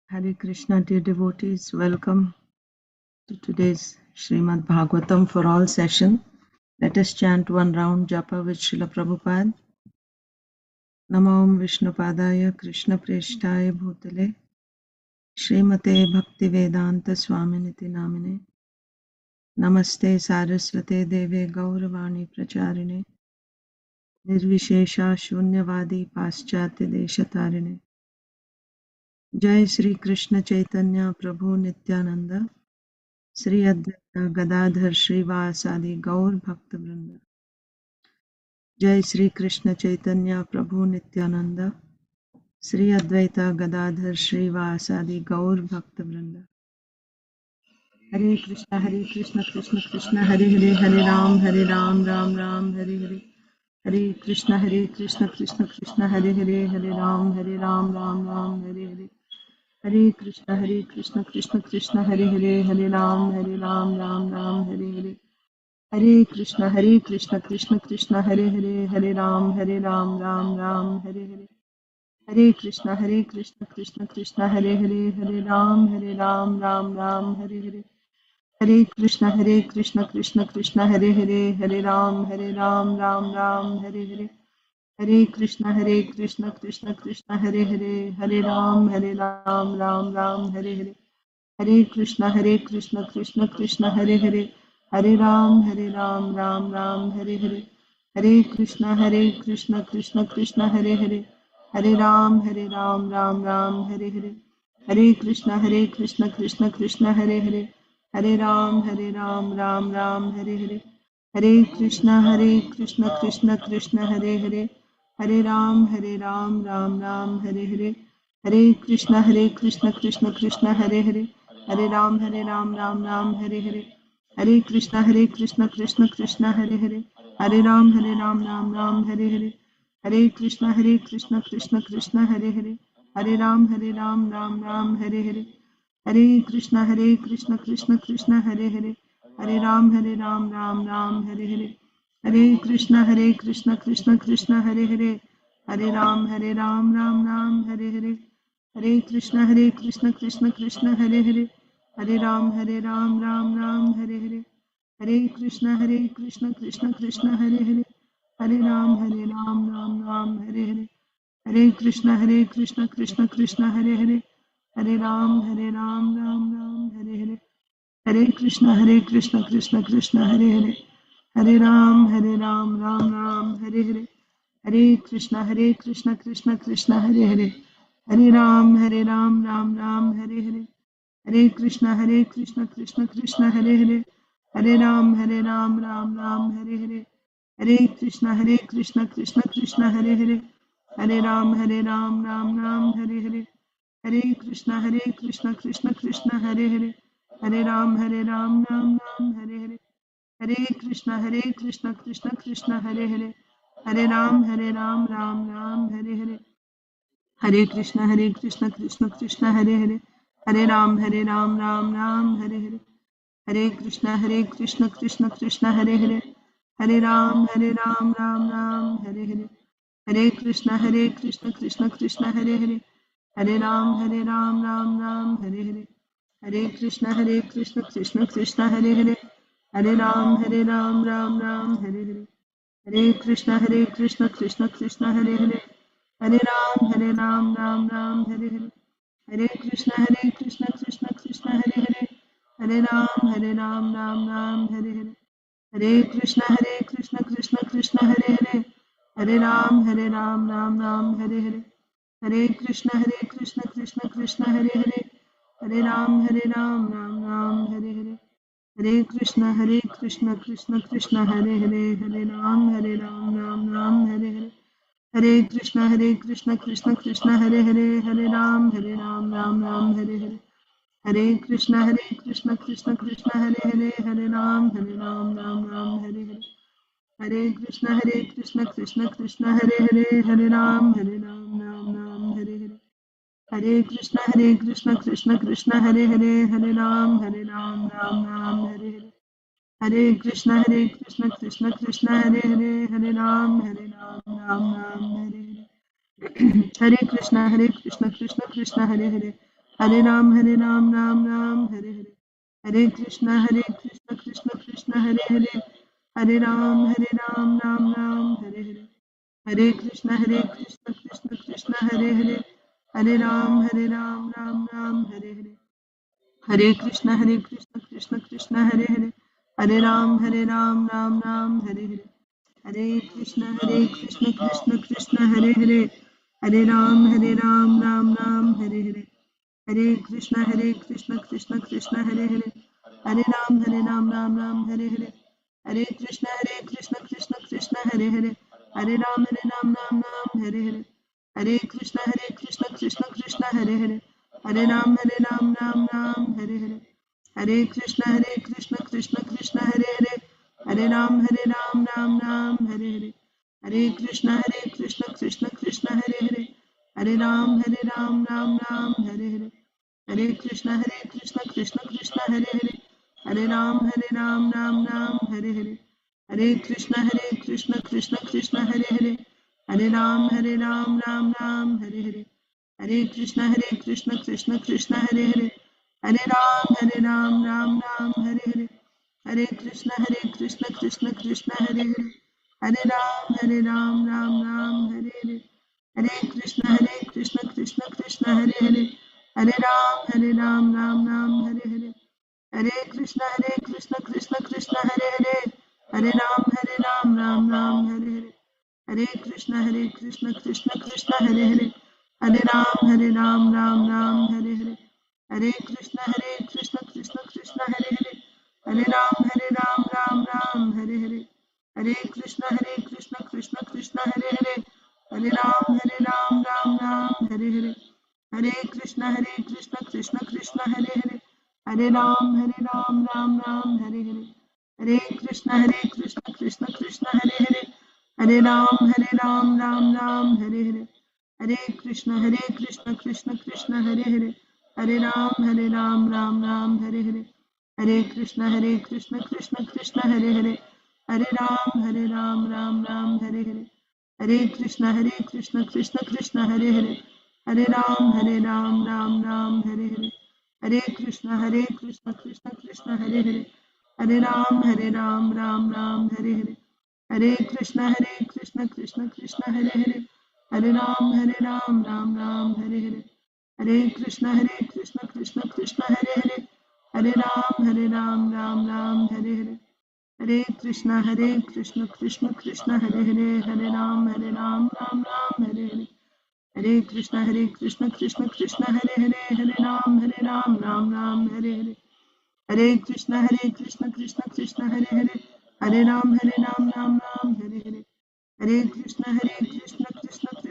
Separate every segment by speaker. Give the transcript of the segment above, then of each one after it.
Speaker 1: Hare Krishna, dear devotees, welcome to today's Srimad Bhagavatam for all session. Let us chant one round japa with Srila Prabhupada. Namo Om Vishnupadaya Krishna Preshtaya Bhutale Srimate Bhaktivedanta Swaminiti Namine Namaste Saraswate Deve Gauravani Pracharine Nirvishesha Shunyavadi Paschatya Deshatarine Jai Sri Krishna Chaitanya Prabhu Nityananda Sri Advaita Gadadhar Srivasadi Gaur Bhakta Vrinda Jai Sri Krishna Chaitanya Prabhu Nityananda Sri Advaita Gadadhar Srivasadi Gaur Bhakta Vrinda Hare Krishna Krishna Krishna Hare Hare Hare Ram Ram Ram Hare Hare Hare Krishna Krishna Krishna Hare Hare Hare Ram Ram Ram Hare Hare Hare Krishna Krishna Hare Hare Ram Ram Hare Hare Hare Krishna Krishna Krishna Hare Ram Ram Ram Hare Hare Hare Krishna Krishna Hare Ram Ram Hare Hare Hare Krishna Krishna Hare Ram Ram Hare Hare Hare Krishna Krishna Krishna Hare Ram Ram Hare Hare Hare Krishna Krishna Hare Ram Ram Hare Hare Hare Krishna Krishna Hare Ram Ram Hare Hare Hare Krishna Krishna Hare Ram Ram Hare Hare Hare Krishna Krishna Hare Ram Hare Hare Hare Krishna Krishna Hare Ram Hare Hare Hare Krishna Krishna Hare Ram Hare Hare Hare Krishna Krishna Hare Ram Hare Hare Hare Krishna Krishna Hare Ram Hare Hare Hare Krishna Krishna Hare Ram Ram Hare Hare Hare Krishna Krishna Hare Ram Ram Hare Hare Hare Krishna Krishna Hare Ram Hare Hare Hare Krishna Krishna Hare Ram Hare Hare Hare Krishna Krishna Hare Ram Ram Hare Hare Hare Krishna Krishna Hare Ram Ram Hare Hare Hare Krishna Krishna Hare Ram Ram Hare Hare Hare Krishna Krishna Hare Ram Ram Hare Hare Hare Krishna Krishna Hare Ram Ram Hare Hare Hare Krishna Krishna Hare Ram Ram Hare Hare Hare Krishna Krishna Hare Ram Ram Hare Hare Hare Krishna Krishna Hare Ram Ram Hare Hare Hare Krishna Krishna Hare Ram Ram Hare Hare Hare Krishna Krishna Hare Ram Ram Hare Hare Hare Krishna Krishna Hare Ram Hare Hare Hare Krishna Krishna Hare Ram Ram Hare Krishna Krishna Hare Ram Ram Hare Krishna Krishna Hare Ram Ram Hare Krishna Krishna Hare Ram Hare Hare Krishna Krishna Hare Ram Hare Hare Hare Krishna Krishna Hare Hare Hare Krishna Krishna Hare Ram Hare Hare Hare Krishna Krishna Ram Hare Hare Hare Krishna Krishna Hare Ram Ram Hare Hare Hare Krishna Krishna Hare Hare Hare Ram Ram Ram Hare Hare. Hare Krishna Krishna Krishna Hare Hare. Hare Ram Ram Ram Hare Hare. Hare Krishna Krishna Krishna Hare Hare. Hare Ram Ram Ram Hare Hare. Hare Krishna Krishna Krishna Hare Hare. Hare Ram Ram Ram Hare Hare. Hare Krishna Krishna Krishna Hare Hare. Hare Ram Ram Hare Hare. Hare Krishna Krishna Krishna Hare Hare. Hare Ram Ram Hare Hare. Hare Krishna Krishna Krishna Hare Hare. Hare Ram Hare Hare. Hare Krishna Krishna Krishna Hare Hare. Hare Ram Hare Hare. Hare Krishna Krishna Krishna Hare Hare. Hare Ram Hare Hare. Hare Krishna Krishna Krishna Hare Hare. Hare Ram Hare Hare. Hare Krishna Krishna Krishna Hare Hare. Hare Ram Ram Hare Hare. Hare Krishna Krishna Krishna Hare Hare. Hare Ram Ram Hare Hare. Hare Krishna Krishna Krishna Hare Hare. Hare Ram Ram Hare Hare. Hare Krishna Krishna Krishna Hare Hare. Hare Ram Ram Hare Hare. Hare Krishna Krishna Krishna Hare Hare. Hare Ram Ram Hare Hare. Hare Krishna Krishna Krishna Hare Hare. Hare Ram Ram Hare Hare. Hare Krishna Krishna Krishna Hare Hare. Hare Ram Ram Hare Hare. Hare Krishna Krishna Krishna Hare Hare. Hare Ram Hare Hare. Hare Krishna Krishna Krishna Hare Hare. Hare Ram Hare Hare. Hare Krishna Krishna Krishna Hare Hare. Hare Ram Hare Hare. Hare Krishna Krishna Krishna Hare Hare. Hare Ram Hare Hare. Hare Krishna Krishna Krishna Hare Hare. Hare Ram Hare Hare. Hare Krishna Krishna Krishna Hare Hare. Hare Ram Hare Hare. Hare Krishna Krishna Krishna Hare Hare. Hare Ram Hare Hare. Hare Krishna Krishna Krishna Hare Hare. Hare Ram Hare Hare. Hare Krishna Krishna Krishna Hare Hare. Hare Ram Hare Hare. Hare Krishna Krishna Krishna Hare Hare. Hare Ram Hare Hare. Hare Krishna Krishna Krishna Hare Hare. Hare Ram Ram Hare Hare. Hare Krishna Krishna Krishna Hare Hare. Hare Ram Ram Hare Hare. Hare Krishna Krishna Krishna Hare Hare. Hare Ram Ram Hare Hare. Hare Krishna Krishna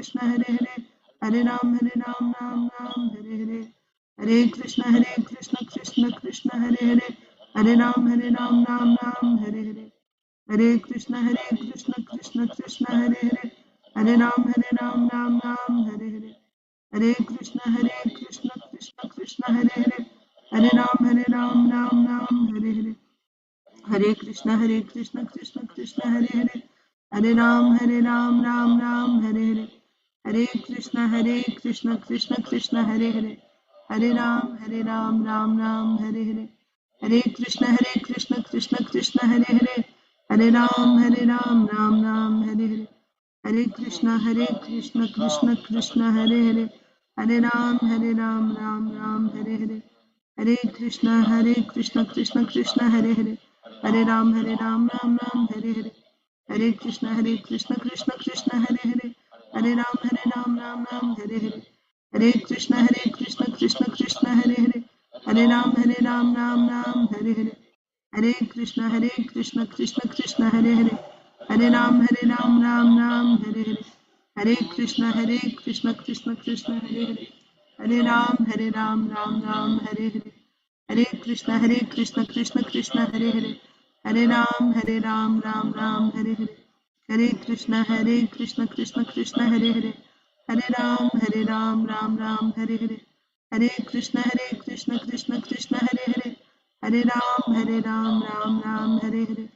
Speaker 1: Krishna Hare Hare. Hare Ram Ram Hare Hare. Hare Krishna Krishna Krishna Hare Hare. Hare Ram Hare Hare. Hare Krishna Krishna Krishna Hare Hare. Hare Ram Hare Hare. Hare Krishna Krishna Krishna Hare Hare. Hare Ram Hare Hare. Hare Krishna Krishna Krishna Hare Hare. Hare Ram Ram Hare Hare. Hare Krishna Krishna Krishna Hare Hare. Hare Ram Ram Hare Hare. Hare Krishna Krishna Krishna Hare Hare. Hare Ram Ram Hare Hare. Hare Krishna Krishna Krishna Hare Hare. Hare Ram Hare Hare. Hare Krishna Krishna Krishna Hare Hare. Hare Ram Ram Hare Hare. Hare Krishna Krishna Krishna Hare Hare. Hare Ram Hare Hare. Hare Krishna Krishna Krishna Hare Hare. Hare Ram Hare Hare. Hare Krishna Krishna Krishna Hare Hare. Hare Ram Hare Hare. Hare Krishna Krishna Krishna Hare Hare. Hare Ram Hare Hare. Hare Krishna Krishna Krishna Hare Hare. Hare Ram Hare Hare. Hare Krishna Krishna Krishna Hare Hare. Hare Ram Hare Hare. Hare Krishna Krishna Krishna Hare Hare. Hare Ram Hare Hare.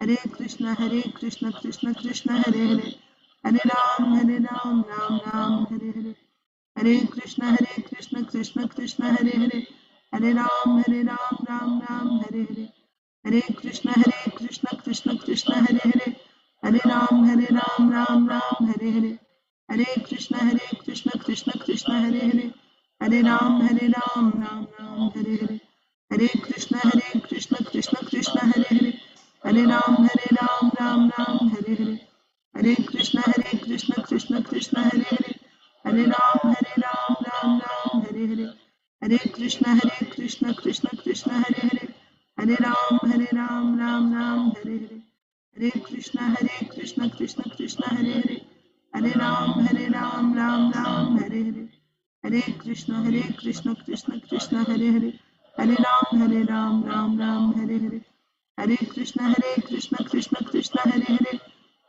Speaker 1: Hare Krishna Krishna Krishna Hare Hare. Hare Ram Hare Hare. Hare Krishna Krishna Krishna Hare Hare, Hare Ram Ram Ram Hare Hare, Hare Krishna Krishna Krishna Hare Hare, Hare Ram Ram Ram Hare Hare, Hare Krishna Krishna Krishna Hare Hare, Hare Ram Ram Ram Hare Hare, Hare Krishna Krishna Krishna Hare Hare, Hare Ram Ram Ram Hare Hare, Hare Krishna Krishna Krishna Hare Hare, Hare Ram Ram Ram Hare Hare, Hare Krishna Krishna Krishna Hare Hare, Hare Ram Ram Hare Hare, Hare Krishna Krishna Krishna Hare Hare, Hare Ram Ram Hare Hare, Hare Krishna Krishna Krishna Hare Hare, Hare Ram Ram Hare Hare, Hare Krishna Krishna Krishna Hare Hare, Hare Ram Ram Hare Hare, Hare Krishna Krishna Krishna Hare Hare,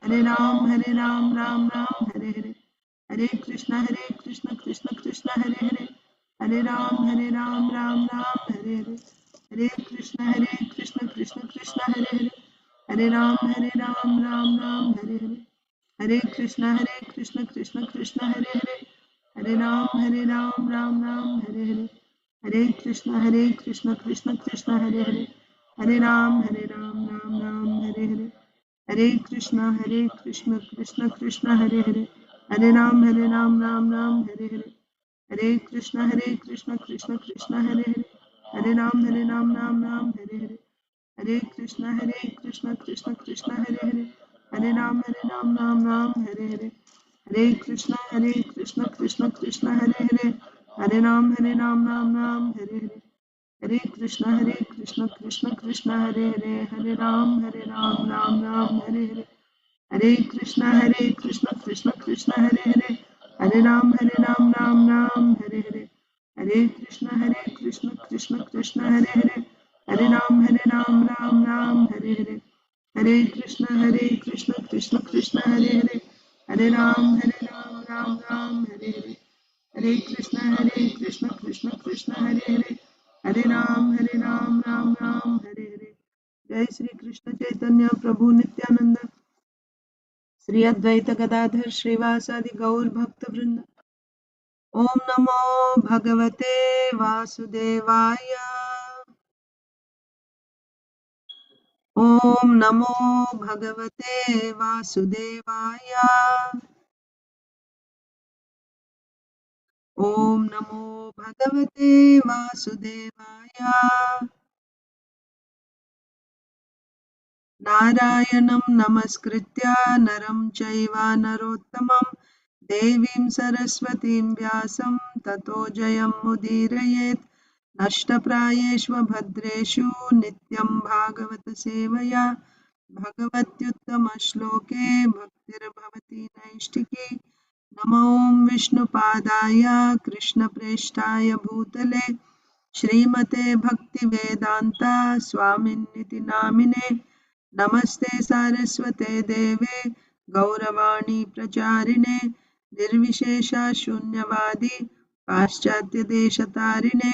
Speaker 1: Hare Ram Ram Hare Hare, Hare Krishna Krishna Krishna Hare Hare, Hare Ram Ram Hare Hare, Hare Krishna Krishna Krishna Hare Hare, Hare Ram Ram Hare Hare, Hare Krishna Krishna Krishna Hare Hare, Hare Ram Ram Hare Hare, Hare Krishna Krishna Krishna Hare Hare, Hare Ram Ram Hare Hare, Hare Krishna Krishna Krishna Hare Hare, Hare Ram Ram Hare Hare, Hare Krishna Krishna Krishna Hare Hare, Hare Ram Ram Hare Hare, Hare Krishna Krishna Krishna Hare Hare, Hare Ram Ram Hare Hare, Hare Krishna Krishna Krishna Hare Hare, Hare Ram Ram Hare Hare, Hare Krishna Krishna Krishna Hare Hare, Hare Ram Ram Hare Hare, Hare Krishna Krishna Krishna Hare Hare, Hare Ram Ram Hare Hare, Hare Krishna Krishna Krishna Hare Hare, Hare Ram Ram Hare Hare, Hare Krishna Krishna Krishna Hare Hare, Hare Ram Ram Hare Hare. Jai Shri Krishna Chaitanya Prabhu Nityananda, Sri Advaita Gadadhar Srivasadi Gaur Bhakta Vrinda. Om Namo Bhagavate Vasudevaya. Om Namo Bhagavate Vasudevaya. Om Namo Bhagavate Vasudevaya. Narayanam Namaskritya Naram Chaiva Narottamam Devim Saraswatim Vyasam Tato Jayam Mudirayet Nashtaprayeshva Bhadreshu Nityam Bhagavata Sevaya Bhagavatyuttama Shloke Bhaktir Bhavati Naishtiki Namo Om Vishnupadaya Krishna Preshtaya Bhutale Shrimate Bhakti Vedanta Swaminiti Namine Namaste Saraswate Deve Gauravani Pracharine Nirvishesha Shunyavadi Paschatya Deshatarine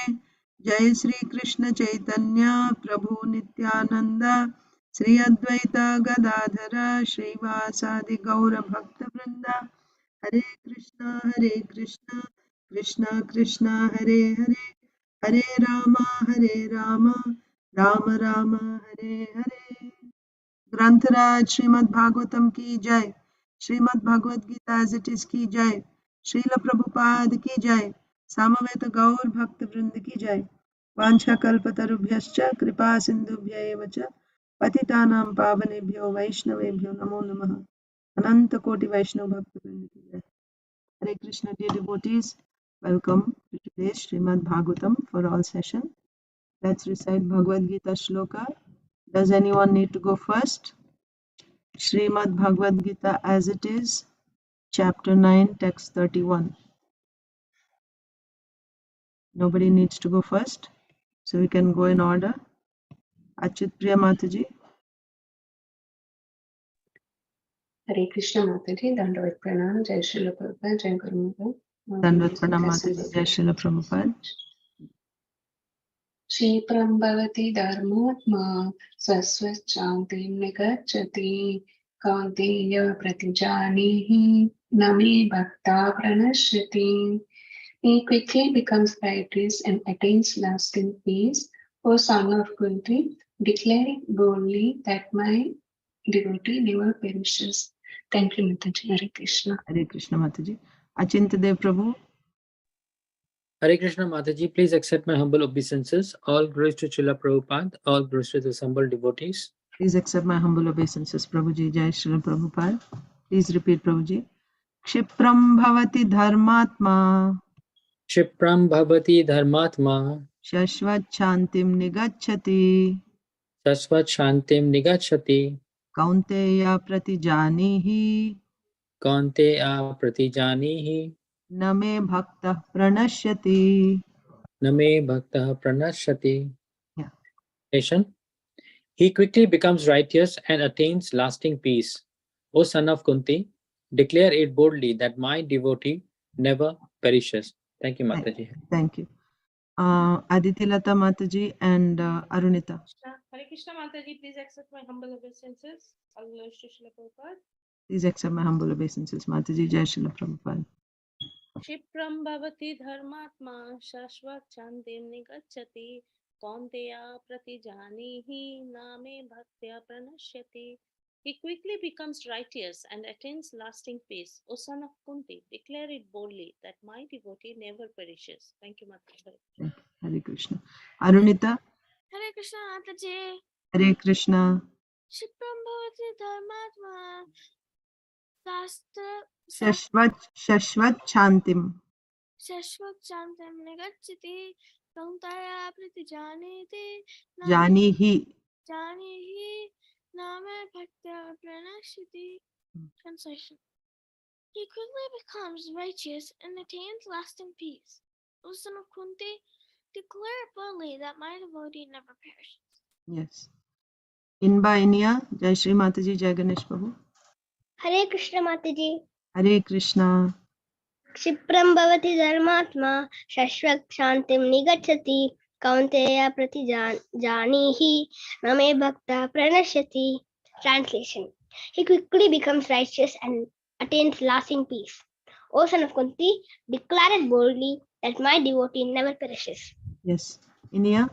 Speaker 1: Jai Sri Krishna Chaitanya Prabhu Nityananda Sri Advaita Gadadhara Srivasadi Gaura Bhakta Vrinda Hare Krishna Krishna Krishna Hare Hare Hare Rama Rama Rama Hare Hare. ग्रंथराज Shrimad Bhagavatam की जय, Shrimad Bhagavad Gita as it is की जय, श्रील प्रभुपाद की जय, सामवेद गौर भक्त वृंद की जय। वांछा कल्पतरुभ्यश्च कृपा सिंधुभ्य एव च पतितानां पावनेभ्यो वैष्णवेभ्यो नमो नमः। अनंत कोटि वैष्णव भक्त वृंद की जय। हरे Krishna dear devotees, welcome to today's Srimad Bhagavatam for all session. Let's recite Bhagavad Gita Shloka. Does anyone need to go first? Srimad Bhagavad Gita as it is, chapter 9, text 31. Nobody needs to go first, so we can go in order. Achit Priya Mataji.
Speaker 2: Hare Krishna Mataji, Dandavat Pranam, Jai Srila Prabhupada, Jai Guru Maharaj.
Speaker 1: Dandavat Pranam Mataji, Jai Srila Prabhupada.
Speaker 2: Shipram bhavati dharmatma sasvachantim negacchati kanteya pratijanihi nami bhakta pranashriti He quickly becomes righteous and attains lasting peace. O son of Kunti, declare it boldly that my devotee never perishes. Thank you, Mataji. Hare Krishna.
Speaker 1: Hare Krishna Mataji. Achintadev Prabhu.
Speaker 3: Hare Krishna Mataji, please accept my humble obeisances. All glories to Srila Prabhupada, all glories to the humble devotees.
Speaker 1: Please accept my humble obeisances, Prabhuji. Jai Srila Prabhupada. Please repeat, Prabhuji. Kshipram bhavati dharmatma.
Speaker 3: Kshipram bhavati dharmatma.
Speaker 1: Shashvat shantim nigacchati.
Speaker 3: Shasvat shantim nigachati.
Speaker 1: Kaunteya pratijanihi.
Speaker 3: Kaunteya pratijanihi.
Speaker 1: Name bhakta pranashyati.
Speaker 3: Name bhaktah pranashyati.
Speaker 1: Yeah.
Speaker 3: Nation. He quickly becomes righteous and attains lasting peace. O son of Kunti, declare it boldly that my devotee never perishes. Thank you, Mataji.
Speaker 1: Thank you. Aditi Lata Mataji and Arunita.
Speaker 4: Hare Krishna Mataji, please accept my humble obeisances. All glories to Srila Prabhupada.
Speaker 1: Please accept my humble obeisances, Mataji. Jai Srila Prabhupada.
Speaker 4: Kshipram bhavati dharmatma shashvat chantim nigacchati kaunteya pratijanihi name bhaktya pranashyati. He quickly becomes righteous and attains lasting peace. O son of Kunti, declare it boldly that my devotee never perishes. Thank you, Mataji.
Speaker 1: Hare Krishna. Arunita.
Speaker 5: Hare Krishna Mataji.
Speaker 1: Hare Krishna.
Speaker 5: Kshipram bhavati dharmatma
Speaker 1: Shashvat shantim.
Speaker 5: Shashvat shantam nigacchati kaunteya pratijaniti
Speaker 1: Janihi.
Speaker 5: name bhaktya pranashyati. Translation. He quickly becomes righteous and attains lasting peace. O son of Kunti, declare boldly that my devotee never perishes.
Speaker 1: Yes. Inba Inia. Jai Shri Mataji. Jai Ganesh Prabhu.
Speaker 6: Hare Krishna Mataji.
Speaker 1: Hare Krishna.
Speaker 6: Kshipram bhavati dharmatma shashvat shantim nigacchati kaunteya pratijanihi name bhakta pranashyati. Translation. He quickly becomes righteous and attains lasting peace. O son of Kunti, declare it boldly that my devotee never perishes.
Speaker 1: Yes. Inia.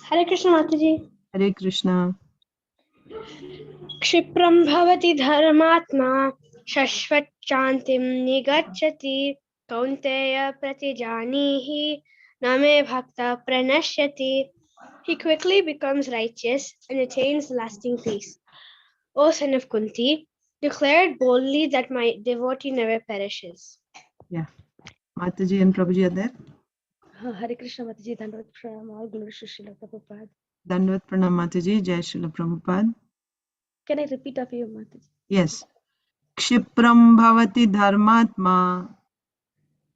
Speaker 7: Hare Krishna Mataji.
Speaker 1: Hare Krishna.
Speaker 7: Kshipram bhavati dharmatma shashvat chantim nigacchati kaunteya pratijanihi name bhakta pranashyati. He quickly becomes righteous and attains lasting peace. O son of Kunti, declare it boldly that my devotee never perishes.
Speaker 1: Yeah. Mataji and Prabhuji are there.
Speaker 4: Hare Krishna Mataji, Dandavad Pranam, all glories to Srila Prabhupada.
Speaker 1: Dandavat Pranam Mataji. Jai Srila Prabhupada.
Speaker 4: Can I repeat after you, Mataji?
Speaker 1: Yes. Kshipram bhavati dharmatma.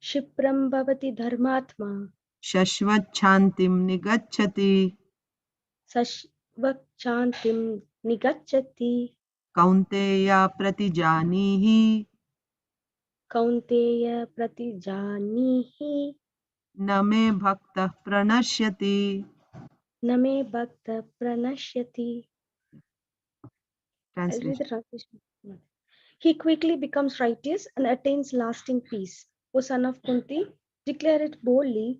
Speaker 4: Kshipram bhavati dharmatma
Speaker 1: Shashvat shantim nigacchati.
Speaker 4: shashvat chantim nigacchati
Speaker 1: Kaunteya pratijanihi.
Speaker 4: kaunteya pratijanihi
Speaker 1: Name bhakta pranashyati.
Speaker 4: name bhakta pranashyati. I'll read
Speaker 1: Translation.
Speaker 4: the translation. He quickly becomes righteous and attains lasting peace. O son of Kunti, declare it boldly.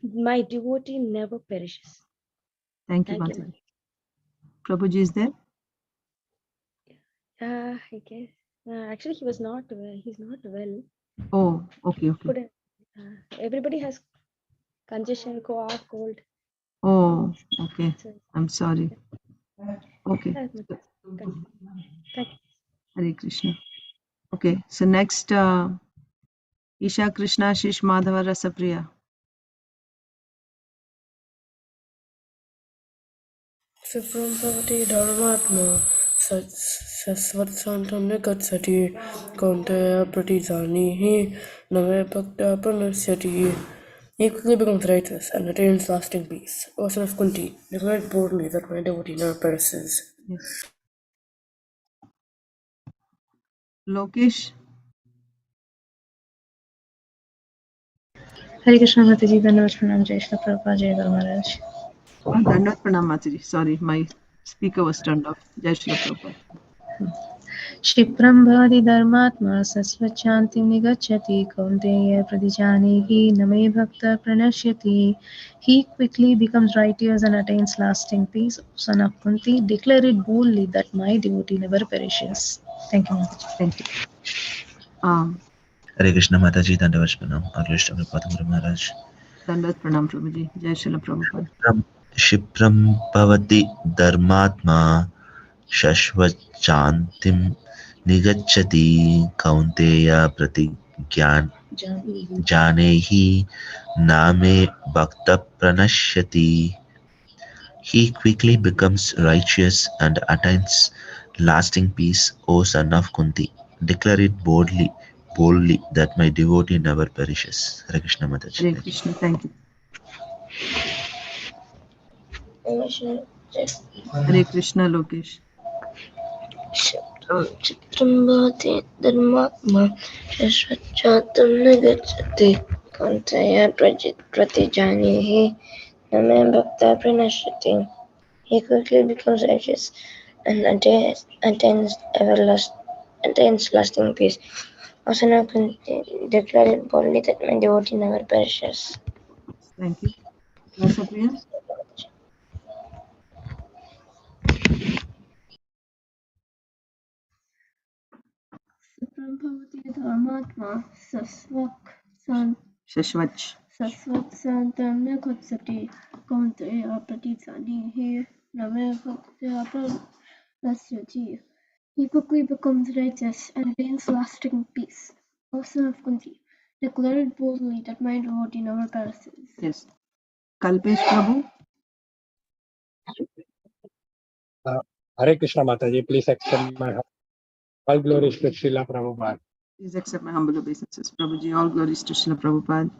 Speaker 4: My devotee never perishes.
Speaker 1: Thank you,
Speaker 4: Thank you,
Speaker 1: Mataji. Prabhuji is there?
Speaker 4: I guess. Actually, he was not well. He's not well.
Speaker 1: Oh, okay.
Speaker 4: Couldn't. Everybody has congestion, cough, cold.
Speaker 1: Oh, okay.
Speaker 4: So,
Speaker 1: I'm sorry. Okay.
Speaker 4: thank you.
Speaker 1: Hare Krishna. Okay. So next, Isha Krishna Shish Madhava Rasapriya.
Speaker 8: Kshipram bhavati dharmatma shashvat shantam nigacchati kaunteya pratijanihi name bhakta pranashyati. He quickly becomes righteous and attains lasting peace. O son of Kunti, declare boldly that my devotee never perishes.
Speaker 1: Yes. Lokesh.
Speaker 9: Hare Krishna Mataji, Dandavad Pranam, Jai Srila Prabhupada, Jai Guru Maharaj.
Speaker 1: Dandavat Pranam Mataji. Sorry, my speaker was turned off. Jai Srila Prabhupada.
Speaker 9: क्षिप्रं भवति धर्मात्मा सस्वच्छान्तिं निगच्छति कौन्तेय प्रतिजानीहि न मे भक्तः प्रणश्यति. He quickly becomes righteous and attains lasting peace. Son of Kunti, declare it boldly that my devotee never perishes. Thank you, Mataji.
Speaker 1: Thank you.
Speaker 10: Hare Krishna Mataji, Dandavat Pranam. Aglishta Prabhupada Guru Maharaj.
Speaker 1: Dandavat Pranam Prabhuji. Jai Srila Prabhupada.
Speaker 10: Shipram Bhavati Dharmatma Shashvat Chantim Nigachati Kaunteya Pratigyan Janehi Name Bhakta Pranashyati. He quickly becomes righteous and attains lasting peace, O son of Kunti. Declare it boldly that my devotee never perishes. Hare Krishna Mataji.
Speaker 1: Hare Krishna. Thank you. Hare Krishna Lokesh.
Speaker 6: चित्रं भवति धर्मात्मा शश्वच्छान्तिं निगच्छति कौन्तेय प्रतिजानीहि न मे भक्तः प्रणश्यति. He quickly becomes righteous and attains lasting peace. O son of Kunti, declare it boldly that my devotee never perishes.
Speaker 1: Thank you. Rasapriya.
Speaker 11: क्षिप्रं भवति धर्मात्मा सस्वत्सान्तं न गच्छति कौन्तेय प्रतिजानीहि न मे भक्त्या प्रणश्यति. He quickly becomes righteous and attains lasting peace. O son of Kunti, declare it boldly that my devotee never perishes.
Speaker 1: Yes. Kalpesh Prabhu.
Speaker 12: Hare Krishna Mataji, please accept my all glories to Srila Prabhupada.
Speaker 1: Please accept my humble obeisances. Prabhuji, all glories to Srila Prabhupada.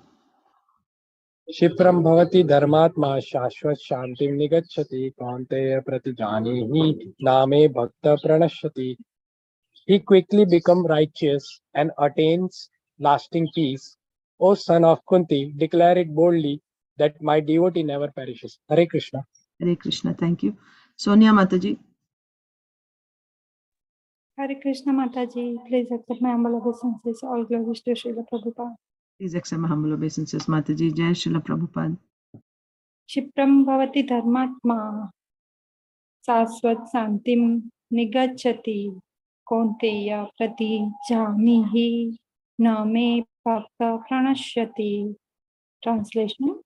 Speaker 12: Shipram bhavati dharmatma shashvat shantim nigachati kaunteya pratijanihi name bhakta pranashyati. He quickly becomes righteous and attains lasting peace. O son of Kunti, declare it boldly that my devotee never perishes. Hare Krishna.
Speaker 1: Hare Krishna. Thank you. Sonia Mataji.
Speaker 13: Hare Krishna Mataji, please accept my humble obeisances. All glories to Srila Prabhupada.
Speaker 1: Please accept my humble obeisances. Mataji. Jai Srila Prabhupada.
Speaker 13: Shipram bhavati dharmatma sasvat santim nigachati kaunteya prati janihi name bhakta pranashyati. Translation: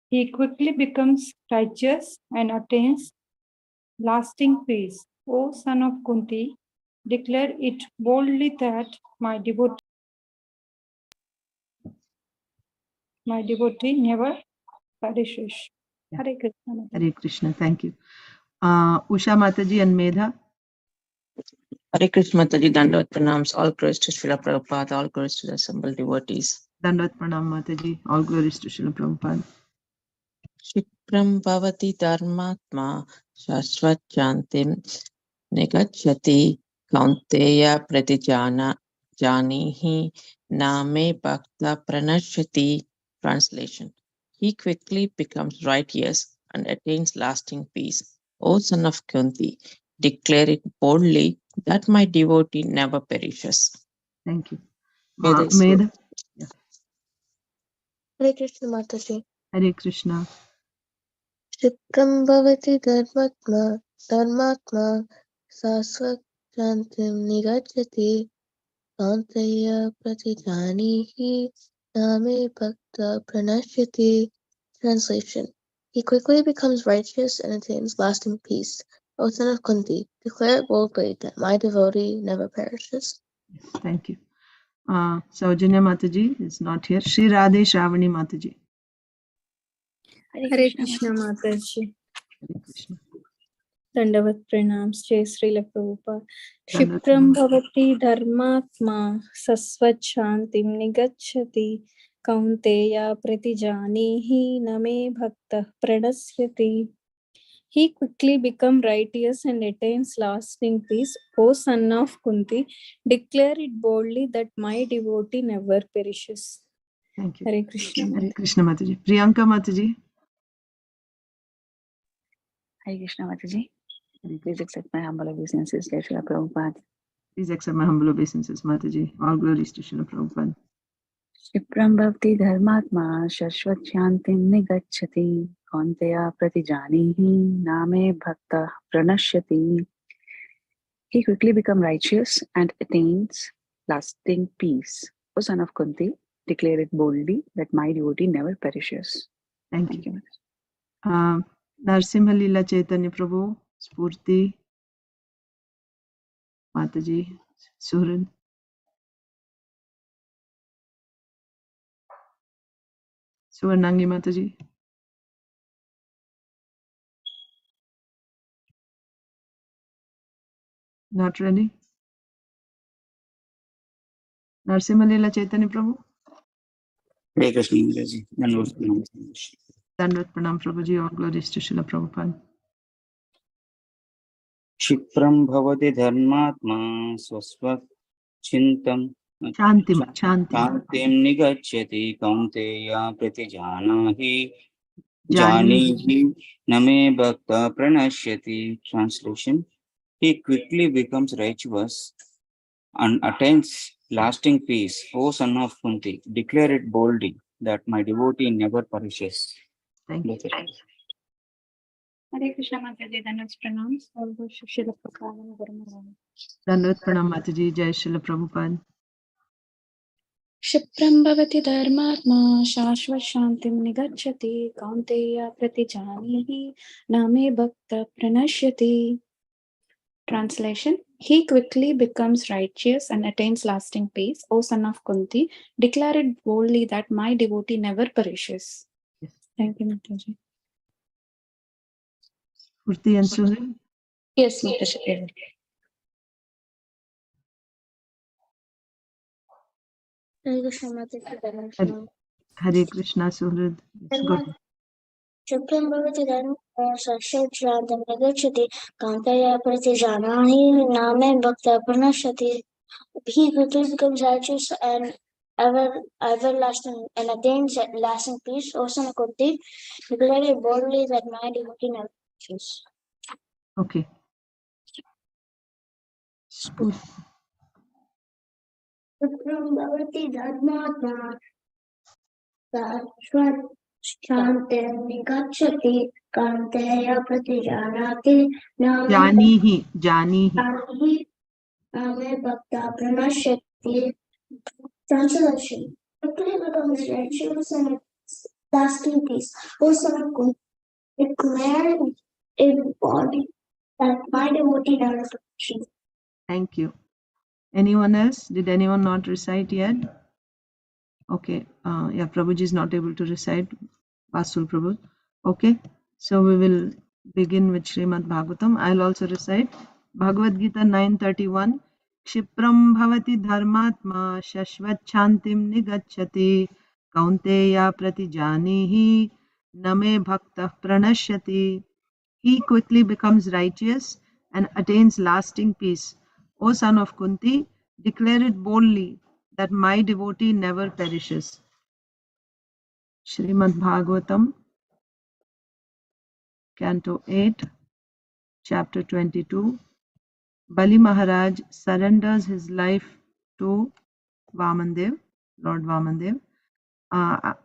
Speaker 13: He quickly becomes righteous and attains lasting peace. O son of Kunti, declare it boldly that my devotee never perishes.
Speaker 1: Yeah.
Speaker 13: Hare Krishna.
Speaker 1: Hare Krishna. Thank you. Usha Mataji and Medha.
Speaker 14: Hare Krishna Mataji, Dandavat Pranams, all glories to Srila Prabhupada, all glories to the assembled devotees.
Speaker 1: Dandavat Pranam Mataji, all glories to Srila Prabhupada.
Speaker 14: Shipram bhavati dharmatma shashvat chantim nigachati kaunteya pratijanihi name bhakta pranashyati. Translation: He quickly becomes righteous and attains lasting peace. O son of Kunti, declare it boldly that my devotee never perishes.
Speaker 1: Thank you.
Speaker 14: Medha.
Speaker 1: Yeah.
Speaker 6: Hare Krishna Mataji.
Speaker 1: Hare Krishna.
Speaker 6: क्षिप्रं भवति धर्मात्मा शाश्वतशान्तिं निगच्छति कौन्तेय प्रतिजानीहि न मे भक्तः प्रणश्यति. Translation: He quickly becomes righteous and attains lasting peace. O son of Kunti, declare boldly that my devotee never perishes.
Speaker 1: Yes, thank you. Saujanya Mataji is not here. Shri Radhe Shravani Mataji.
Speaker 15: Hare Krishna Mataji.
Speaker 1: Hare Krishna.
Speaker 15: Dandavat Pranams, Jai Srila Prabhupada. Shipram bhavati dharmatma sasvat shantim nigachati kaunteya pratijanihi name bhakta pranasyati. He quickly becomes righteous and attains lasting peace. O son of Kunti, declare it boldly that my devotee never perishes.
Speaker 1: Thank you.
Speaker 15: Hare Krishna.
Speaker 1: Hare Krishna Mataji. Priyanka Mataji.
Speaker 16: Hare Krishna Mataji. Please accept my humble obeisances, Jai Srila Prabhupada.
Speaker 1: Please accept my humble obeisances, Mataji. All glories to Srila Prabhupada.
Speaker 16: Shipram Bhavti Dharmatma Shashvat Shantim Nigacchati Kaunteya Pratijanihi Name Bhakta Pranashyati. He quickly becomes righteous and attains lasting peace. O son of Kunti, declare it boldly that my devotee never perishes.
Speaker 1: Thank you. Narsimha Lila Chaitanya Prabhu, Spurti, Mataji, Suran. Suvarnangi Mataji. Not ready. Narsimha Lila Chaitanya Prabhu.
Speaker 17: Hare Krishna Mataji.
Speaker 1: Dandavat Pranam Prabhuji. All glories to Srila Prabhupada.
Speaker 17: Shipram bhavati dharmatma swasvat chintam
Speaker 1: Chantim.
Speaker 17: Chantim nigachyati kaunteya pratijanahi
Speaker 1: Jani.
Speaker 17: janihi name bhakta pranashyati. Translation: He quickly becomes righteous and attains lasting peace. O son of Kunti, declare it boldly that my devotee never perishes.
Speaker 1: Thank you.
Speaker 13: Hare Krishna Mataji, Dandavat Pranams. All worship Srila Prabhupada and Guru Maharaj.
Speaker 1: Dandavat Pranam Mataji. Jai Srila Prabhupada.
Speaker 15: क्षिप्रं भवति धर्मात्मा शाश्वत शान्तिं निगच्छति कौन्तेय प्रतिजानीहि न मे भक्तः प्रणश्यति. Translation: He quickly becomes righteous and attains lasting peace. O son of Kunti, declare it boldly that my devotee never perishes.
Speaker 1: Yes.
Speaker 15: Thank you, Mataji.
Speaker 1: Spurti and Suran.
Speaker 15: Yes, Mataji.
Speaker 6: Hare Krishna Mataji.
Speaker 1: Hare Krishna Suhrid. It's good.
Speaker 6: Shukram Bhavati Dharma Sashvat Shantam Nigacchati Kaunteya Pratijanahi Name Bhakta Pranashyati. He quickly becomes righteous and everlasting and attains lasting peace. O son of Kunti, declare it boldly that my devotee never perishes.
Speaker 1: Okay. Spurti.
Speaker 6: Shukram Bhavati Dharma Sashvat Shantam Nigacchati Kaunteya Pratijanahi
Speaker 1: Janihi.
Speaker 6: Name Bhakta Pranashyati. Translation: Quickly becomes righteous and lasting peace. O son of God, declare in body that my devotee never perishes.
Speaker 1: Thank you. Anyone else? Did anyone not recite yet? Okay. Yeah, Prabhuji is not able to recite. Vasul Prabhu. Okay. So we will begin with Srimad Bhagavatam. I'll also recite. Bhagavad Gita 9:31. Kshipram bhavati dharmatma shashvat shantim nigacchati kaunteya pratijanihi name bhakta pranashyati. He quickly becomes righteous and attains lasting peace. O son of Kunti, declare it boldly that my devotee never perishes. Srimad Bhagavatam, Canto 8, Chapter 22. Bali Maharaj surrenders his life to Vamandev, Lord Vamandev. I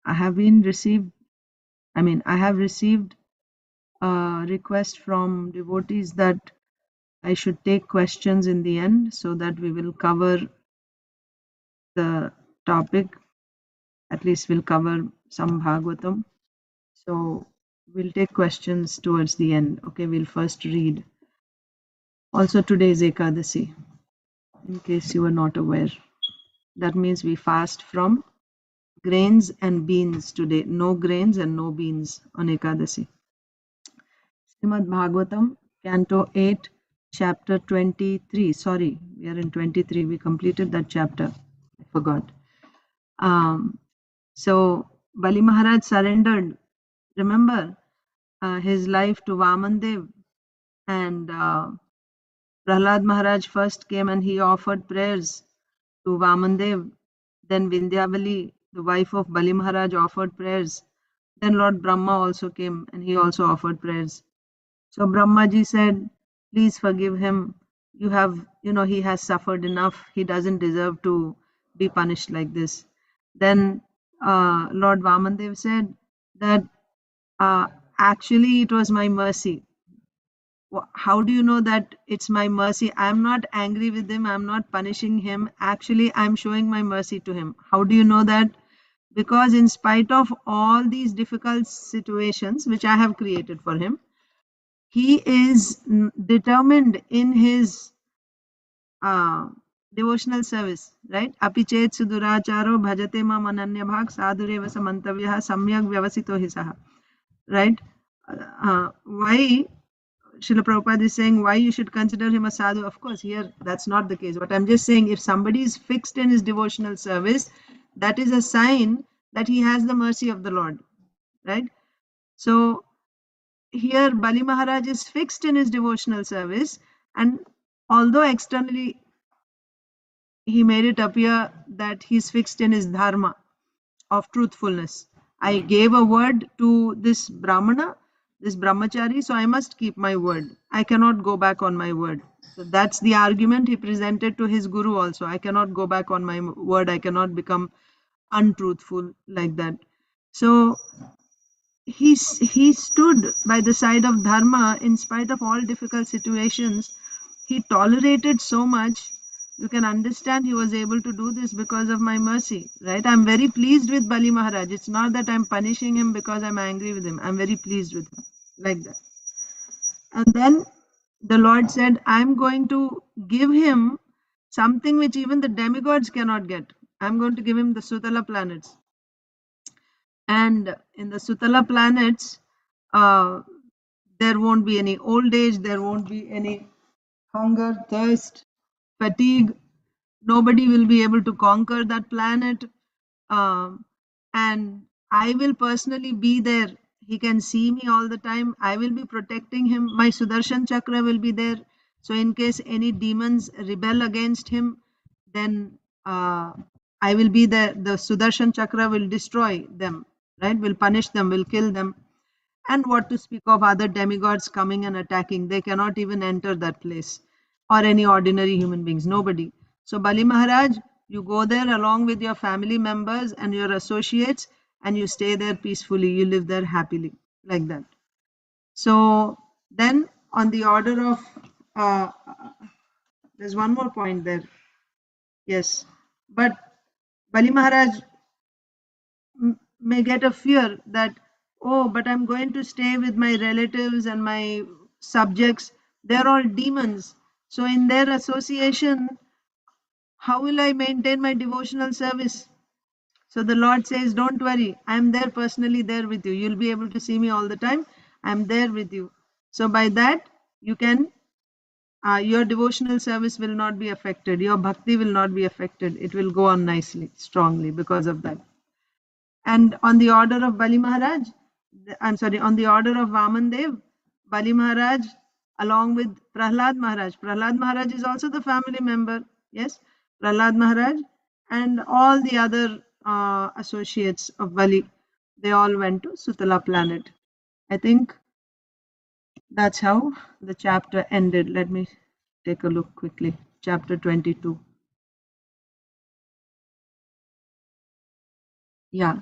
Speaker 1: have received a request from devotees that I should take questions in the end so that we will cover the topic. At least we'll cover some Bhagavatam. So we'll take questions towards the end. Okay, we'll first read. Also today is Ekadasi, in case you are not aware. That means we fast from grains and beans today. No grains and no beans on Ekadasi. Srimad Bhagavatam, Canto 8, Chapter 23. Sorry, we are in 23. We completed that chapter. I forgot. So Bali Maharaj surrendered, remember, his life to Vamandev, and Prahlad Maharaj first came and he offered prayers to Vamandev. Then Vindhyavali, the wife of Bali Maharaj, offered prayers. Then Lord Brahma also came and he also offered prayers. So Brahmaji said, please forgive him. He has suffered enough. He doesn't deserve to be punished like this. Then Lord Vamandev said that actually it was my mercy. How do you know that it's my mercy? I'm not angry with him. I'm not punishing him. Actually, I'm showing my mercy to him. How do you know that? Because in spite of all these difficult situations which I have created for him, he is determined in his devotional service, right? Apichet suduracharo bhajate ma mananya bhag sadhureva samantavyaha samyak vyavasito hisaha, right? Why Srila Prabhupada is saying why you should consider him a sadhu? Of course, here that's not the case. But I'm just saying if somebody is fixed in his devotional service, that is a sign that he has the mercy of the Lord, right? So here Bali Maharaj is fixed in his devotional service, and although externally he made it appear that he's fixed in his dharma of truthfulness. I gave a word to this Brahmana, this Brahmachari, so I must keep my word. I cannot go back on my word. So that's the argument he presented to his guru also. I cannot go back on my word. I cannot become untruthful like that. So he stood by the side of dharma in spite of all difficult situations. He tolerated so much. You can understand he was able to do this because of my mercy, right? I'm very pleased with Bali Maharaj. It's not that I'm punishing him because I'm angry with him. I'm very pleased with him, like that. And then the Lord said, I'm going to give him something which even the demigods cannot get. I'm going to give him the Sutala planets. And in the Sutala planets, there won't be any old age, there won't be any hunger, thirst, fatigue. Nobody will be able to conquer that planet. And I will personally be there. He can see me all the time. I will be protecting him. My Sudarshan Chakra will be there. So in case any demons rebel against him, then I will be there. The Sudarshan Chakra will destroy them, right? Will punish them, will kill them. And what to speak of other demigods coming and attacking? They cannot even enter that place, or any ordinary human beings, nobody. So Bali Maharaj, you go there along with your family members and your associates, and you stay there peacefully. You live there happily, like that. So then on the order of, there's one more point there. Yes, but Bali Maharaj may get a fear that, oh, but I'm going to stay with my relatives and my subjects. They're all demons. So in their association, how will I maintain my devotional service? So the Lord says, don't worry. I'm there personally there with you. You'll be able to see me all the time. I'm there with you. So by that, you can, your devotional service will not be affected. Your bhakti will not be affected. It will go on nicely, strongly because of that. And on the order of Bali Maharaj, on the order of Vamandev, Bali Maharaj, along with Prahlad Maharaj is also the family member, yes, Prahlad Maharaj, and all the other associates of Bali, they all went to Sutala planet. I think that's how the chapter ended. Let me take a look quickly. Chapter 22. Yeah.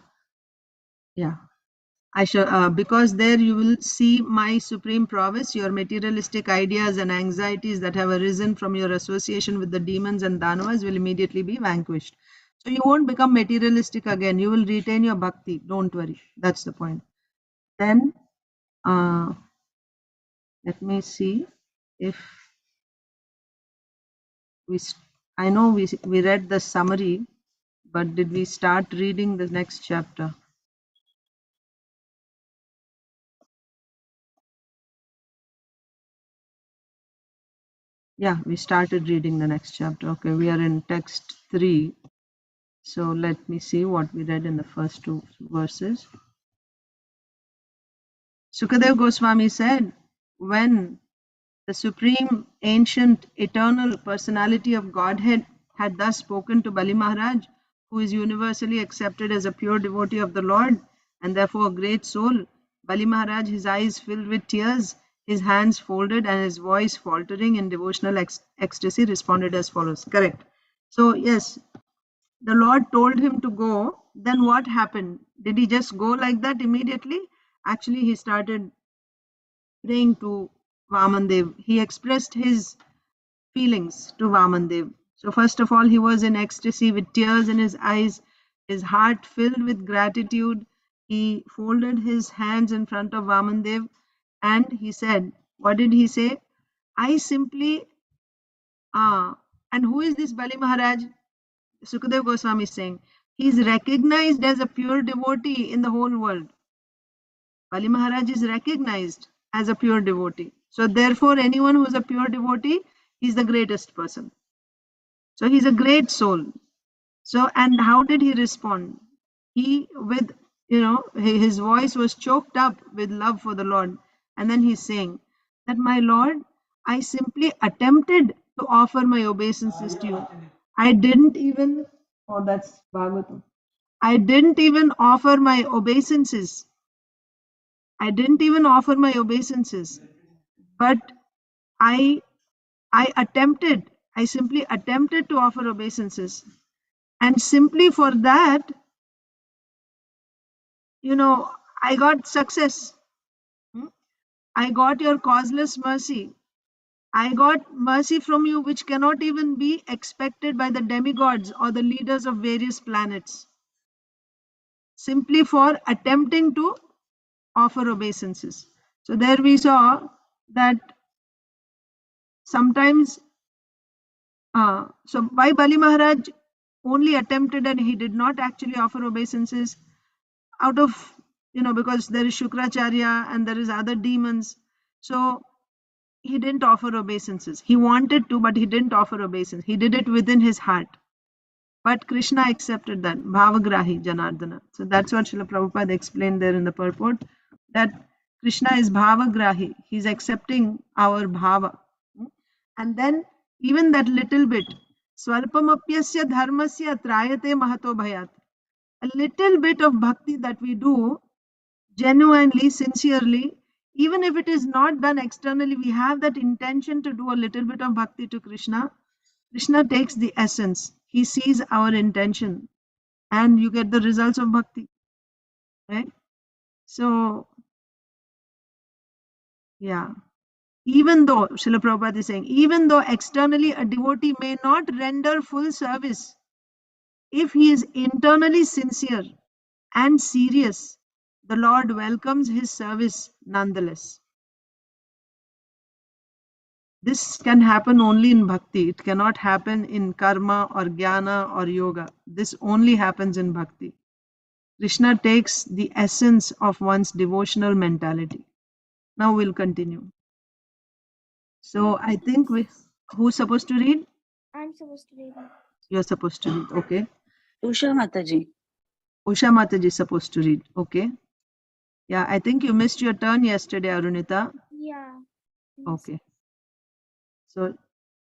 Speaker 1: I shall, because there you will see my supreme prowess, your materialistic ideas and anxieties that have arisen from your association with the demons and danavas will immediately be vanquished. So you won't become materialistic again. You will retain your bhakti. Don't worry. That's the point. Then, let me see if I know we read the summary, but did we start reading the next chapter? Yeah, we started reading the next chapter. Okay, we are in text 3. So let me see what we read in the first 2 verses. Sukadev Goswami said, when the supreme, ancient, eternal personality of Godhead had thus spoken to Bali Maharaj, who is universally accepted as a pure devotee of the Lord and therefore a great soul, Bali Maharaj, his eyes filled with tears, his hands folded and his voice faltering in devotional ecstasy, responded as follows. Correct. So, yes, the Lord told him to go. Then what happened? Did he just go like that immediately? Actually, he started praying to Vamandev. He expressed his feelings to Vamandev. So, first of all, he was in ecstasy with tears in his eyes, his heart filled with gratitude. He folded his hands in front of Vamandev and he said, what did he say? I simply, and who is this Bali Maharaj? Sukadev Goswami is saying, he is recognized as a pure devotee in the whole world. Bali Maharaj is recognized as a pure devotee. So, therefore, anyone who is a pure devotee, he is the greatest person. So, he is a great soul. So, and how did he respond? He, with, his voice was choked up with love for the Lord. And then he's saying that, my Lord, I simply attempted to offer my obeisances to you. I didn't even, oh, that's Bhagavatam. I didn't even offer my obeisances. I didn't even offer my obeisances. But I attempted, I simply attempted to offer obeisances. And simply for that, I got success. I got your causeless mercy. I got mercy from you, which cannot even be expected by the demigods or the leaders of various planets. Simply for attempting to offer obeisances. So there we saw that sometimes, so why Bali Maharaj only attempted and he did not actually offer obeisances? Out of, because there is Shukracharya and there is other demons. So he didn't offer obeisances. He wanted to, but he didn't offer obeisance. He did it within his heart. But Krishna accepted that. Bhavagrahi Janardana. So that's what Srila Prabhupada explained there in the purport. That Krishna is Bhavagrahi. He's accepting our Bhava. And then even that little bit. Swalpamapyasya dharmasya trayate mahato bhayat. A little bit of bhakti that we do genuinely, sincerely, even if it is not done externally, we have that intention to do a little bit of bhakti to Krishna. Krishna takes the essence. He sees our intention and you get the results of bhakti. Right? So, yeah. Even though, Srila Prabhupada is saying, even though externally a devotee may not render full service, if he is internally sincere and serious, the Lord welcomes his service nonetheless. This can happen only in bhakti. It cannot happen in karma or jnana or yoga. This only happens in bhakti. Krishna takes the essence of one's devotional mentality. Now we'll continue. So I think who's supposed to read?
Speaker 5: I'm supposed to read.
Speaker 1: You're supposed to read. Okay.
Speaker 16: Usha Mataji.
Speaker 1: Usha Mataji is supposed to read. Okay. Yeah, I think you missed your turn yesterday, Arunita.
Speaker 5: Yeah.
Speaker 1: Okay. So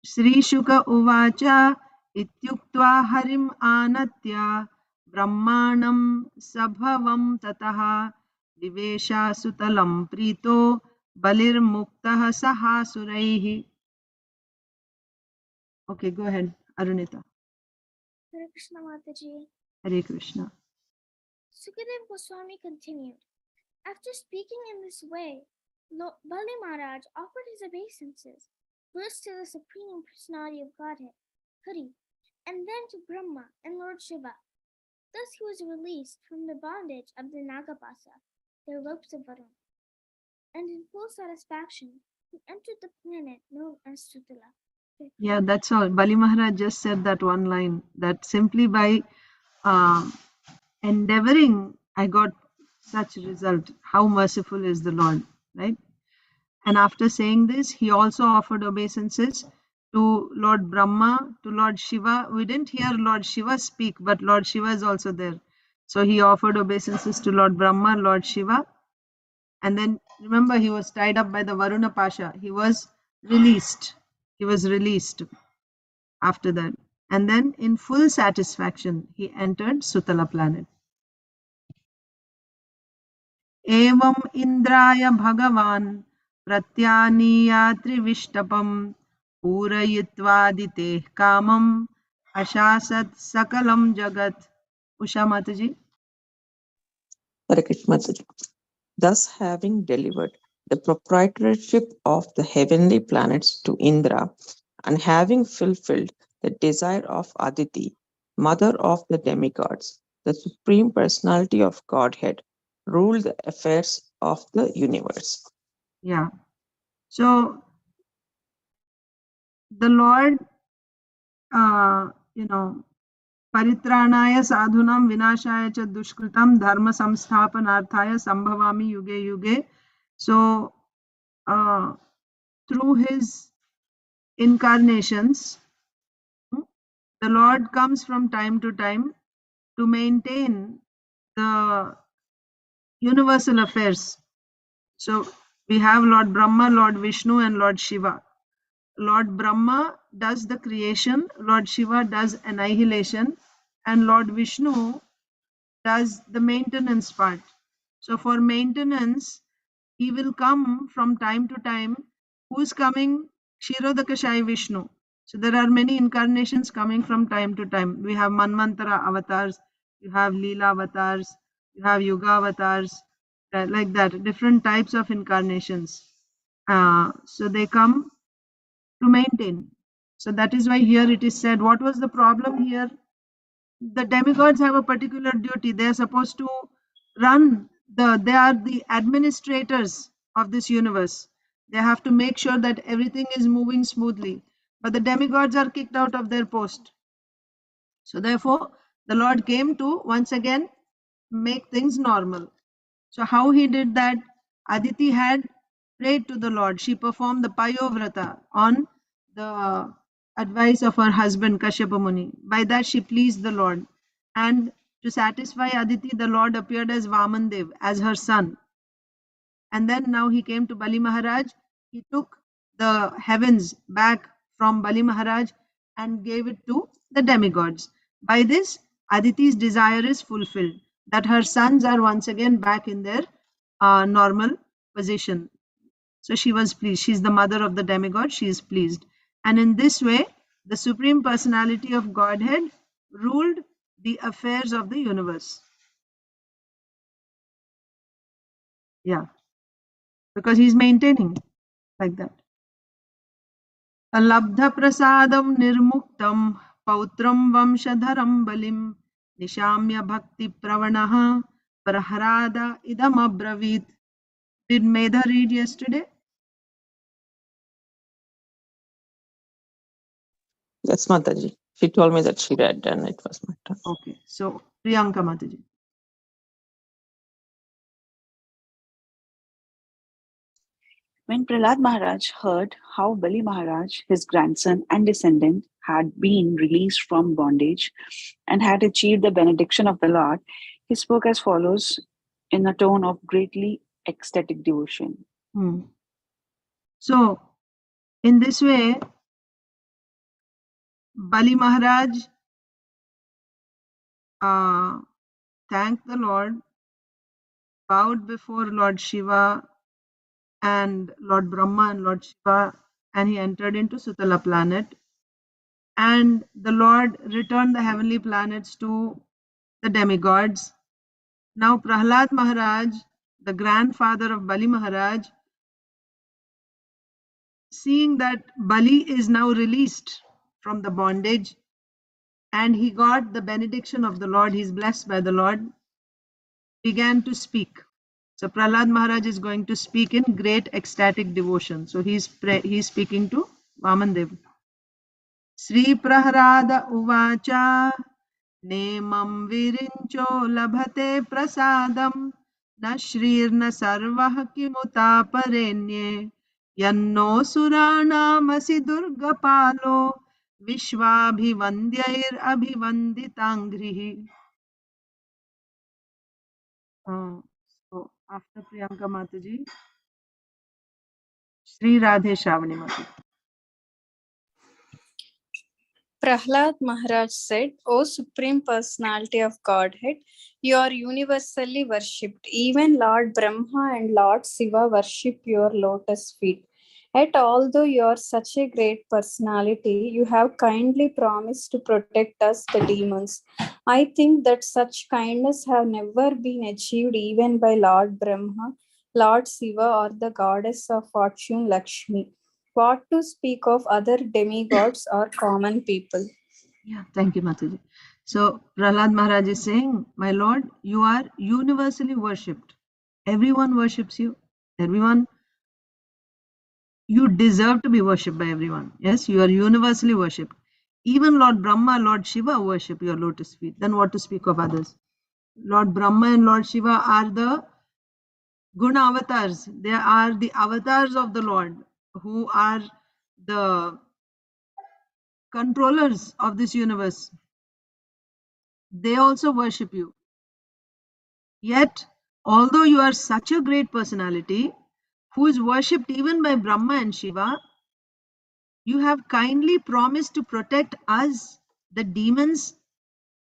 Speaker 1: Sri Shuka Uvacha Ityuktva Harim Anatya Brahmanam Sabhavam Tataha Vivesha Sutalam Prito Balir Muktaha Sahasuraihi. Okay, go ahead, Arunita.
Speaker 5: Hare Krishna Mataji.
Speaker 1: Hare Krishna.
Speaker 5: Sukadev Goswami continued. After speaking in this way, Bali Maharaj offered his obeisances first to the Supreme Personality of Godhead, Hari, and then to Brahma and Lord Shiva. Thus he was released from the bondage of the Nagapasa, the ropes of Varun. And in full satisfaction, he entered the planet known as Sutala.
Speaker 1: Yeah, that's all. Bali Maharaj just said that one line, that simply by endeavoring, I got such result. How merciful is the Lord, right? And after saying this, he also offered obeisances to Lord Brahma, to Lord Shiva. We didn't hear Lord Shiva speak, but Lord Shiva is also there. So he offered obeisances to Lord Brahma, Lord Shiva. And then remember, he was tied up by the Varuna Pasha. He was released. He was released after that. And then in full satisfaction, he entered Sutala planet. Evam Indraya Bhagavan प्रत्यानीयात्रिविष्टपं पूरयित्वादितेः कामम् अशासत् सकलं जगत्. Usha Mataji.
Speaker 14: Hare Krishna Mataji. Thus, having delivered the proprietorship of the heavenly planets to Indra, and having fulfilled the desire of Aditi, mother of the demigods, the Supreme Personality of Godhead ruled the affairs of the universe.
Speaker 1: Yeah. So the Lord, Paritranaya sadhunam vinashaya cha dushkritam dharma samsthapanarthaya sambhavami yuge yuge. So through his incarnations, the Lord comes from time to time to maintain the universal affairs. So we have Lord Brahma, Lord Vishnu, and Lord Shiva. Lord Brahma does the creation, Lord Shiva does annihilation, and Lord Vishnu does the maintenance part. So for maintenance, he will come from time to time. Who's coming? Kshirodakashai Vishnu. So there are many incarnations coming from time to time. We have Manvantara avatars, you have Leela avatars, you have Yuga avatars, like that, different types of incarnations. So they come to maintain. So that is why here it is said, what was the problem here? The demigods have a particular duty. They are supposed to run they are the administrators of this universe. They have to make sure that everything is moving smoothly. But the demigods are kicked out of their post. So therefore, the Lord came to once again make things normal. So how he did that? Aditi had prayed to the Lord. She performed the Payovrata on the advice of her husband Kashyapa Muni. By that she pleased the Lord. And to satisfy Aditi, the Lord appeared as Vamandev, as her son. And then now he came to Bali Maharaj. He took the heavens back from Bali Maharaj and gave it to the demigods. By this, Aditi's desire is fulfilled, that her sons are once again back in their normal position. So she was pleased. She's the mother of the demigod. She is pleased. And in this way, the Supreme Personality of Godhead ruled the affairs of the universe. Yeah. Because he's maintaining like that. Alabdha-prasadam nirmuktam pautram vamshadharam balim nishamya bhakti pravanaha praharada idam abravit. Did Medha read yesterday?
Speaker 14: Yes, Mataji. She told me that she read and it was my turn.
Speaker 1: Okay. So, Priyanka Mataji.
Speaker 18: When Prahlad Maharaj heard how Bali Maharaj, his grandson and descendant, had been released from bondage and had achieved the benediction of the Lord, he spoke as follows in a tone of greatly ecstatic devotion.
Speaker 1: So, in this way, Bali Maharaj thanked the Lord, bowed before Lord Shiva and Lord Brahma and Lord Shiva, and he entered into Sutala planet. And the Lord returned the heavenly planets to the demigods. Now Prahlad Maharaj, the grandfather of Bali Maharaj, seeing that Bali is now released from the bondage and he got the benediction of the Lord, he is blessed by the Lord, began to speak. So Prahlad Maharaj is going to speak in great ecstatic devotion. So he's speaking to Vamandev. Sri Prahlada Uvacha Nemam Virincho Labhate Prasadam Na Shrirna Sarvah Kimutaparenye Yanno Suranamasi Durgapalo Vishwabhivandyair Abhivanditangrihi. So after Priyanka Mataji, Sri Radhe Shravani Mataji.
Speaker 15: Prahlad Maharaj said, O Supreme Personality of Godhead, you are universally worshipped. Even Lord Brahma and Lord Shiva worship your lotus feet. Yet, although you are such a great personality, you have kindly promised to protect us, the demons. I think that such kindness have never been achieved even by Lord Brahma, Lord Shiva, or the goddess of fortune Lakshmi. What to speak of other demigods or common people?
Speaker 1: Yeah, thank you, Mataji. So Prahlad Maharaj is saying, my Lord, you are universally worshipped. Everyone worships you. Everyone, you deserve to be worshipped by everyone. Yes, you are universally worshipped. Even Lord Brahma, Lord Shiva worship your lotus feet. Then what to speak of others? Lord Brahma and Lord Shiva are the Guna avatars. They are the avatars of the Lord, who are the controllers of this universe. They also worship you. Yet, although you are such a great personality, who is worshipped even by Brahma and Shiva, you have kindly promised to protect us, the demons.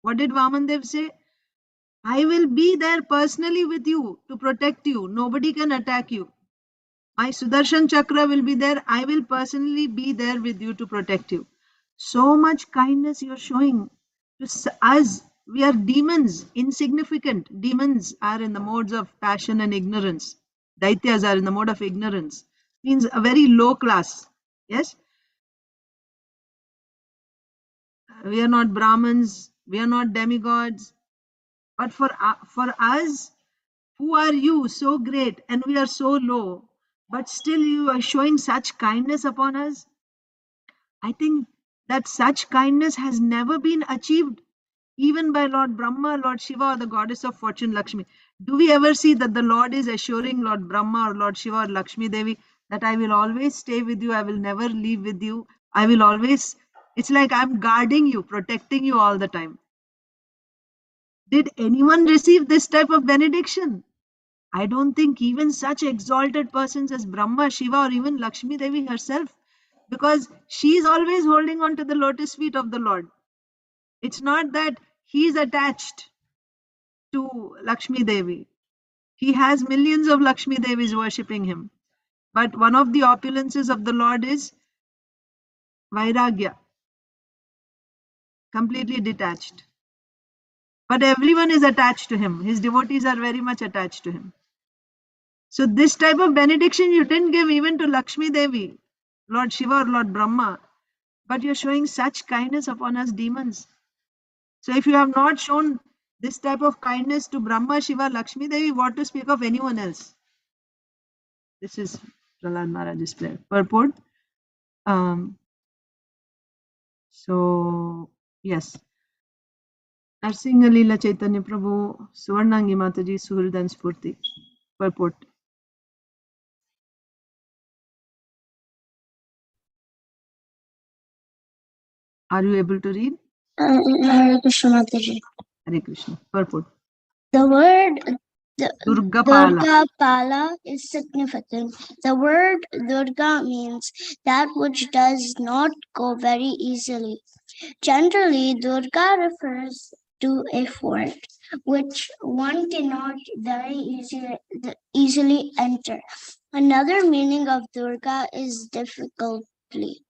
Speaker 1: What did Vamandev say? I will be there personally with you to protect you. Nobody can attack you. My Sudarshan Chakra will be there. I will personally be there with you to protect you. So much kindness you are showing to us. We are demons, insignificant. Demons are in the modes of passion and ignorance. Daityas are in the mode of ignorance. Means a very low class. Yes? We are not Brahmins. We are not demigods. But for us, who are you so great and we are so low, but still you are showing such kindness upon us? I think that such kindness has never been achieved even by Lord Brahma, Lord Shiva, or the goddess of fortune Lakshmi. Do we ever see that the Lord is assuring Lord Brahma or Lord Shiva or Lakshmi Devi that I will always stay with you, I will never leave with you, I will always, it's like I'm guarding you, protecting you all the time. Did anyone receive this type of benediction? I don't think even such exalted persons as Brahma, Shiva, or even Lakshmi Devi herself, because she is always holding on to the lotus feet of the Lord. It's not that he is attached to Lakshmi Devi. He has millions of Lakshmi Devis worshipping him. But one of the opulences of the Lord is Vairagya, completely detached. But everyone is attached to him. His devotees are very much attached to him. So this type of benediction you didn't give even to Lakshmi Devi, Lord Shiva or Lord Brahma, but you're showing such kindness upon us demons. So if you have not shown this type of kindness to Brahma, Shiva, Lakshmi Devi, what to speak of anyone else? This is Prahlad Maharaj's prayer. Purport. So yes. Narsingha Leela Chaitanya Prabhu, Suvarnangi Mataji, Suhridan Spurti. Purport. Are you able to read?
Speaker 6: Hare Krishna Mataji.
Speaker 1: Hare Krishna. Purport.
Speaker 6: The word
Speaker 1: Durga Pala.
Speaker 6: Durga Pala is significant. The word Durga means that which does not go very easily. Generally, Durga refers to a fort which one cannot very easily enter. Another meaning of Durga is difficulty,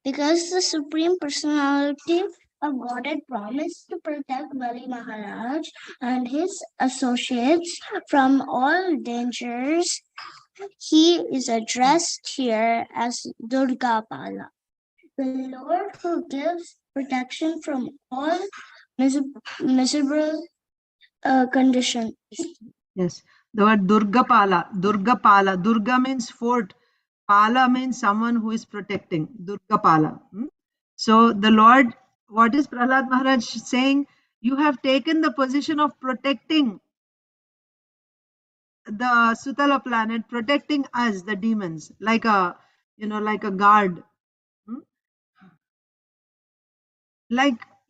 Speaker 6: because the Supreme Personality of Godhead promised to protect Bali Maharaj and his associates from all dangers. He is addressed here as Durga Pala, the Lord who gives protection from all miserable conditions.
Speaker 1: Yes. The word Durga Pala. Durga Pala. Durga means fort. Pala means someone who is protecting. Durga Pala. So the Lord, what is Prahlad Maharaj saying? You have taken the position of protecting the Sutala planet, protecting us, the demons, like a guard.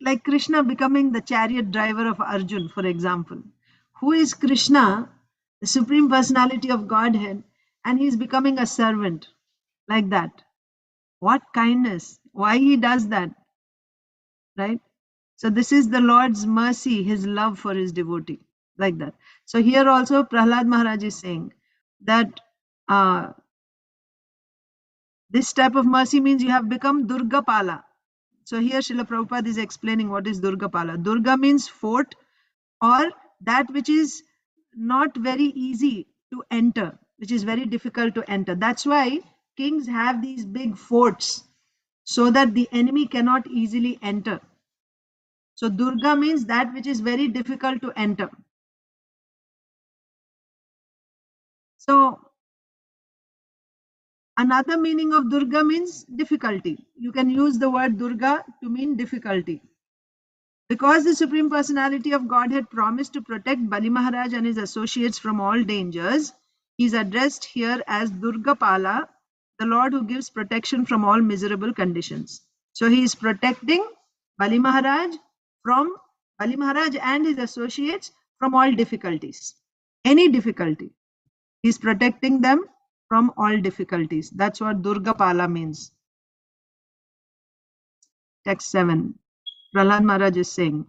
Speaker 1: Like Krishna becoming the chariot driver of Arjun, for example. Who is Krishna, the Supreme Personality of Godhead, and he is becoming a servant, like that. What kindness! Why he does that? right? So this is the Lord's mercy, his love for his devotee, like that. So here also Prahlad Maharaj is saying that this type of mercy means you have become Durga Pala. So here Srila Prabhupada is explaining what is Durga Pala. Durga means fort, or that which is not very easy to enter, which is very difficult to enter. That's why kings have these big forts, so that the enemy cannot easily enter. So Durga means that which is very difficult to enter. So another meaning of Durga means difficulty. You can use the word Durga to mean difficulty. Because the Supreme Personality of Godhead promised to protect Bali Maharaj and his associates from all dangers, he is addressed here as Durga Pala, the Lord who gives protection from all miserable conditions. So he is protecting Bali Maharaj and his associates from all difficulties. Any difficulty. He is protecting them from all difficulties. That's what Durga Pala means. Text 7. Prahlad Maharaj is saying,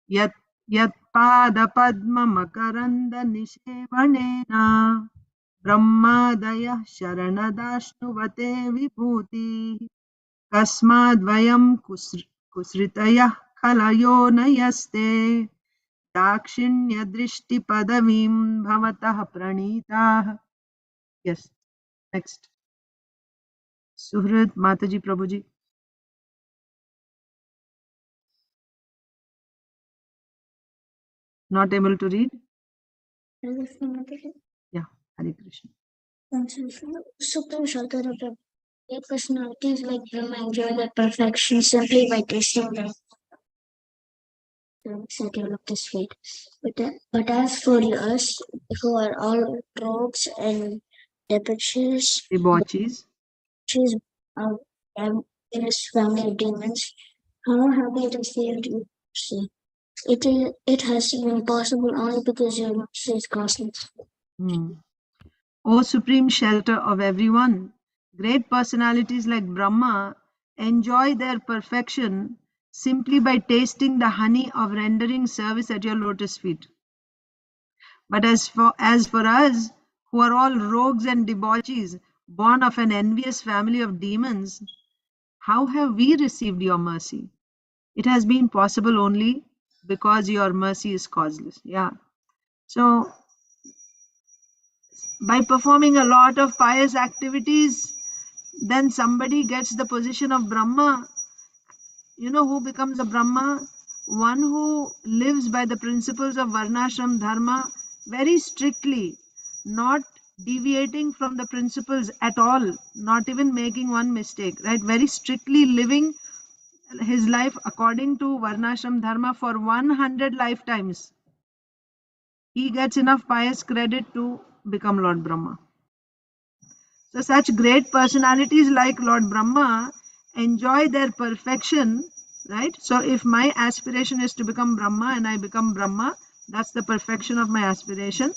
Speaker 1: Yat यत्पादपद्ममकरन्दनिषेवणेन ब्रह्मादयः शरणदाश्नुवते विभूतिः कस्माद्वयं कुसृतयः खलयो न यस्ते दाक्षिण्यदृष्टिपदवीं भवतः प्रणीताः. Yes, next. Suhrid Mataji Prabhuji. Not able to read? Yeah, Hare Krishna.
Speaker 6: Supreme Shelter of great personalities like Brahma enjoy their perfection simply by tasting them. Settle of this fate. But as for us, who are all rogues and debauchees of this family of demons, how have we received you? See, it has been possible only because your mercy is costless.
Speaker 1: O Supreme Shelter of everyone, great personalities like Brahma enjoy their perfection simply by tasting the honey of rendering service at your lotus feet. But as for us, who are all rogues and debauchees, born of an envious family of demons, how have we received your mercy? It has been possible only because your mercy is causeless. Yeah. So, by performing a lot of pious activities, then somebody gets the position of Brahma. You know who becomes a Brahma? One who lives by the principles of Varnashram Dharma very strictly, not deviating from the principles at all, not even making one mistake, right? Very strictly living his life according to Varnashram Dharma for 100 lifetimes. He gets enough pious credit to become Lord Brahma. So such great personalities like Lord Brahma enjoy their perfection, right? So if my aspiration is to become Brahma and I become Brahma, that's the perfection of my aspiration.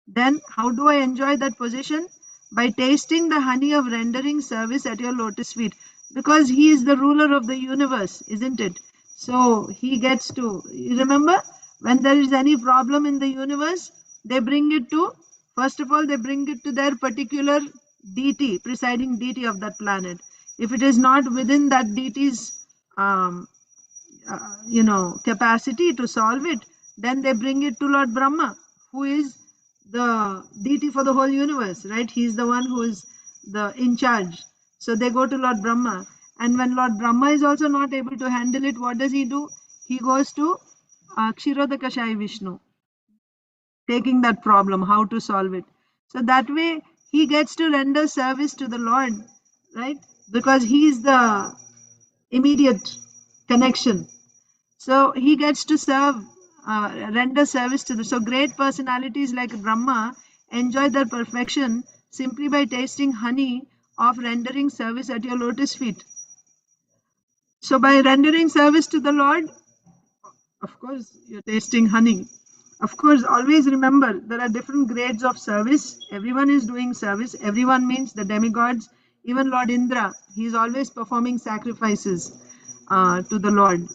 Speaker 1: Then how do I enjoy that position? By tasting the honey of rendering service at your lotus feet. Because he is the ruler of the universe, isn't it? So he gets to, you remember, when there is any problem in the universe, they bring it to, first of all, they bring it to their particular deity, presiding deity of that planet. If it is not within that deity's capacity to solve it, then they bring it to Lord Brahma, who is the deity for the whole universe, right? He's the one who is in charge. So they go to Lord Brahma, and when Lord Brahma is also not able to handle it, what does he do? He goes to Kshirodakashai Vishnu, taking that problem, how to solve it. So that way he gets to render service to the Lord, right? Because he is the immediate connection. So he gets to render service to the. So great personalities like Brahma enjoy their perfection simply by tasting honey of rendering service at your lotus feet. So by rendering service to the Lord, of course, you're tasting honey. Of course, always remember there are different grades of service. Everyone is doing service. Everyone means the demigods. Even Lord Indra, he is always performing sacrifices to the Lord.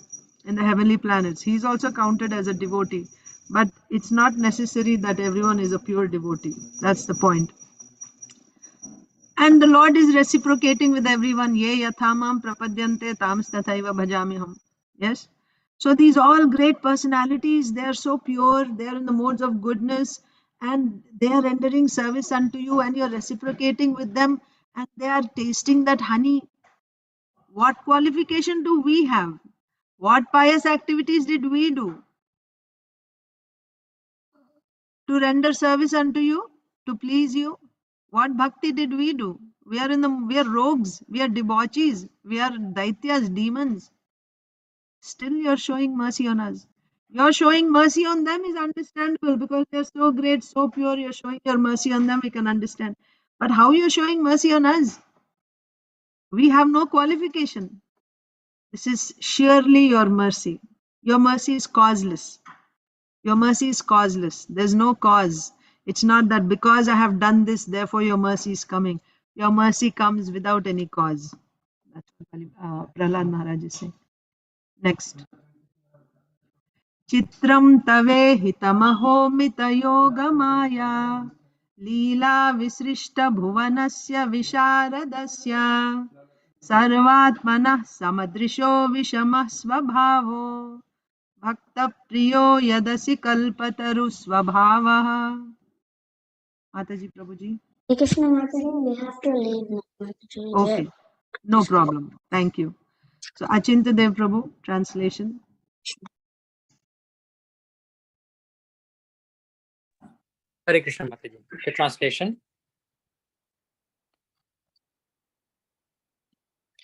Speaker 1: in the heavenly planets. He is also counted as a devotee. But it's not necessary that everyone is a pure devotee. That's the point. And the Lord is reciprocating with everyone. Ye yathamam prapadyante tams tathaiva bhajamiham. Yes. So these all great personalities, they are so pure, they are in the modes of goodness, and they are rendering service unto you, and you're reciprocating with them, and they are tasting that honey. What qualification do we have? What pious activities did we do to render service unto you, to please you? What bhakti did we do? We are rogues, we are debauchees, we are daityas, demons. Still you're showing mercy on us. You're showing mercy on them is understandable because they're so great, so pure. You're showing your mercy on them, we can understand. But how you're showing mercy on us? We have no qualification. This is surely your mercy. Your mercy is causeless. Your mercy is causeless. There's no cause. It's not that because I have done this, therefore your mercy is coming. Your mercy comes without any cause. That's what Prahlad Maharaj is saying. Next. Chitram tave hitamaho mitayogamaya Leela visrishta bhuvanasya visharadasya Sarvatmanah samadrisho vishamah svabhavo Bhakta priyo yadasi kalpataru svabhavaha. Mataji, Prabhuji.
Speaker 6: Krishna Mataji, we have to leave now, Mataji.
Speaker 1: Okay, no problem. Thank you. So, Achinta Dev Prabhu, translation.
Speaker 3: Hare Krishna Mataji. The translation.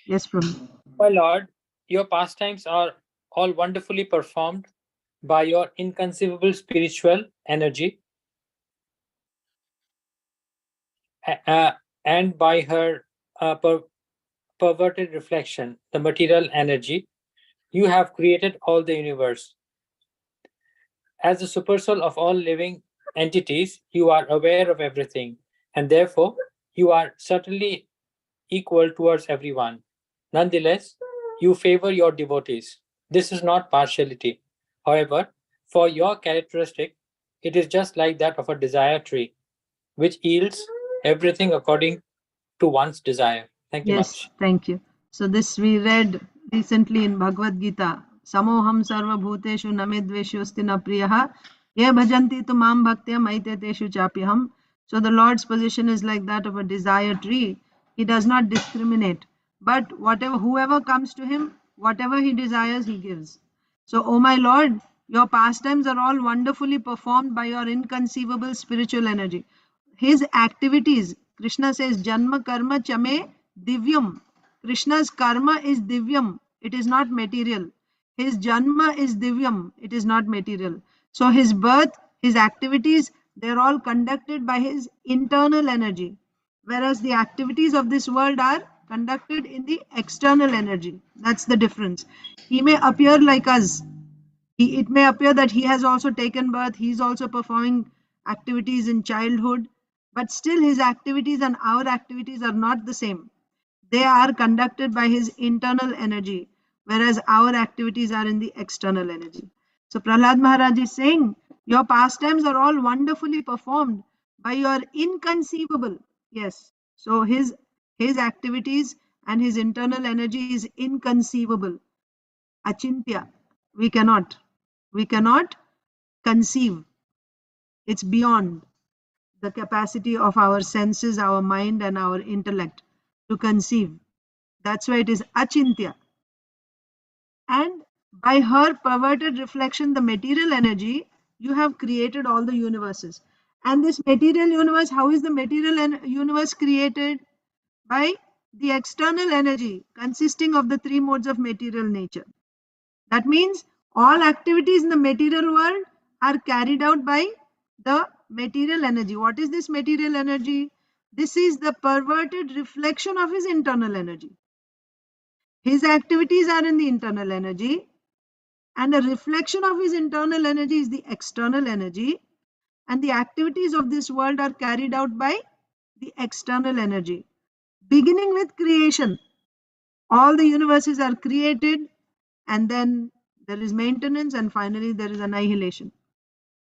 Speaker 1: Yes, Prabhu.
Speaker 3: My Lord, your pastimes are all wonderfully performed by your inconceivable spiritual energy and by her perverted reflection, the material energy. You have created all the universe. As the supersoul of all living entities, you are aware of everything, and therefore you are certainly equal towards everyone. Nonetheless, you favor your devotees. This is not partiality. However, for your characteristic, it is just like that of a desire tree, which yields everything according to one's desire. Thank you
Speaker 1: Yes,
Speaker 3: much.
Speaker 1: thank you. So this we read recently in Bhagavad Gita. Samoham sarva bhuteshu namedveshosti na priyaha ye bhajanti tu mam bhaktya maiteteshu chapyaham. So the Lord's position is like that of a desire tree. He does not discriminate. But whoever comes to him, whatever he desires, he gives. So, O my Lord, your pastimes are all wonderfully performed by your inconceivable spiritual energy. His activities, Krishna says, Janma karma chame divyam. Krishna's karma is divyam. It is not material. His janma is divyam. It is not material. So his birth, his activities, they're all conducted by his internal energy. Whereas the activities of this world are conducted in the external energy. That's the difference. He may appear like us. It may appear that he has also taken birth, he is also performing activities in childhood, but still his activities and our activities are not the same. They are conducted by his internal energy, whereas our activities are in the external energy. So Prahlad Maharaj is saying, your pastimes are all wonderfully performed by your inconceivable. Yes. So his activities and his internal energy is inconceivable. Achintya. We cannot conceive. It's beyond the capacity of our senses, our mind, and our intellect to conceive. That's why it is achintya. And by her perverted reflection, the material energy, you have created all the universes. And this material universe, how is the material universe created? By the external energy consisting of the three modes of material nature. That means all activities in the material world are carried out by the material energy. What is this material energy? This is the perverted reflection of his internal energy. His activities are in the internal energy, and a reflection of his internal energy is the external energy, and the activities of this world are carried out by the external energy. Beginning with creation, all the universes are created, and then There is maintenance, and finally there is annihilation.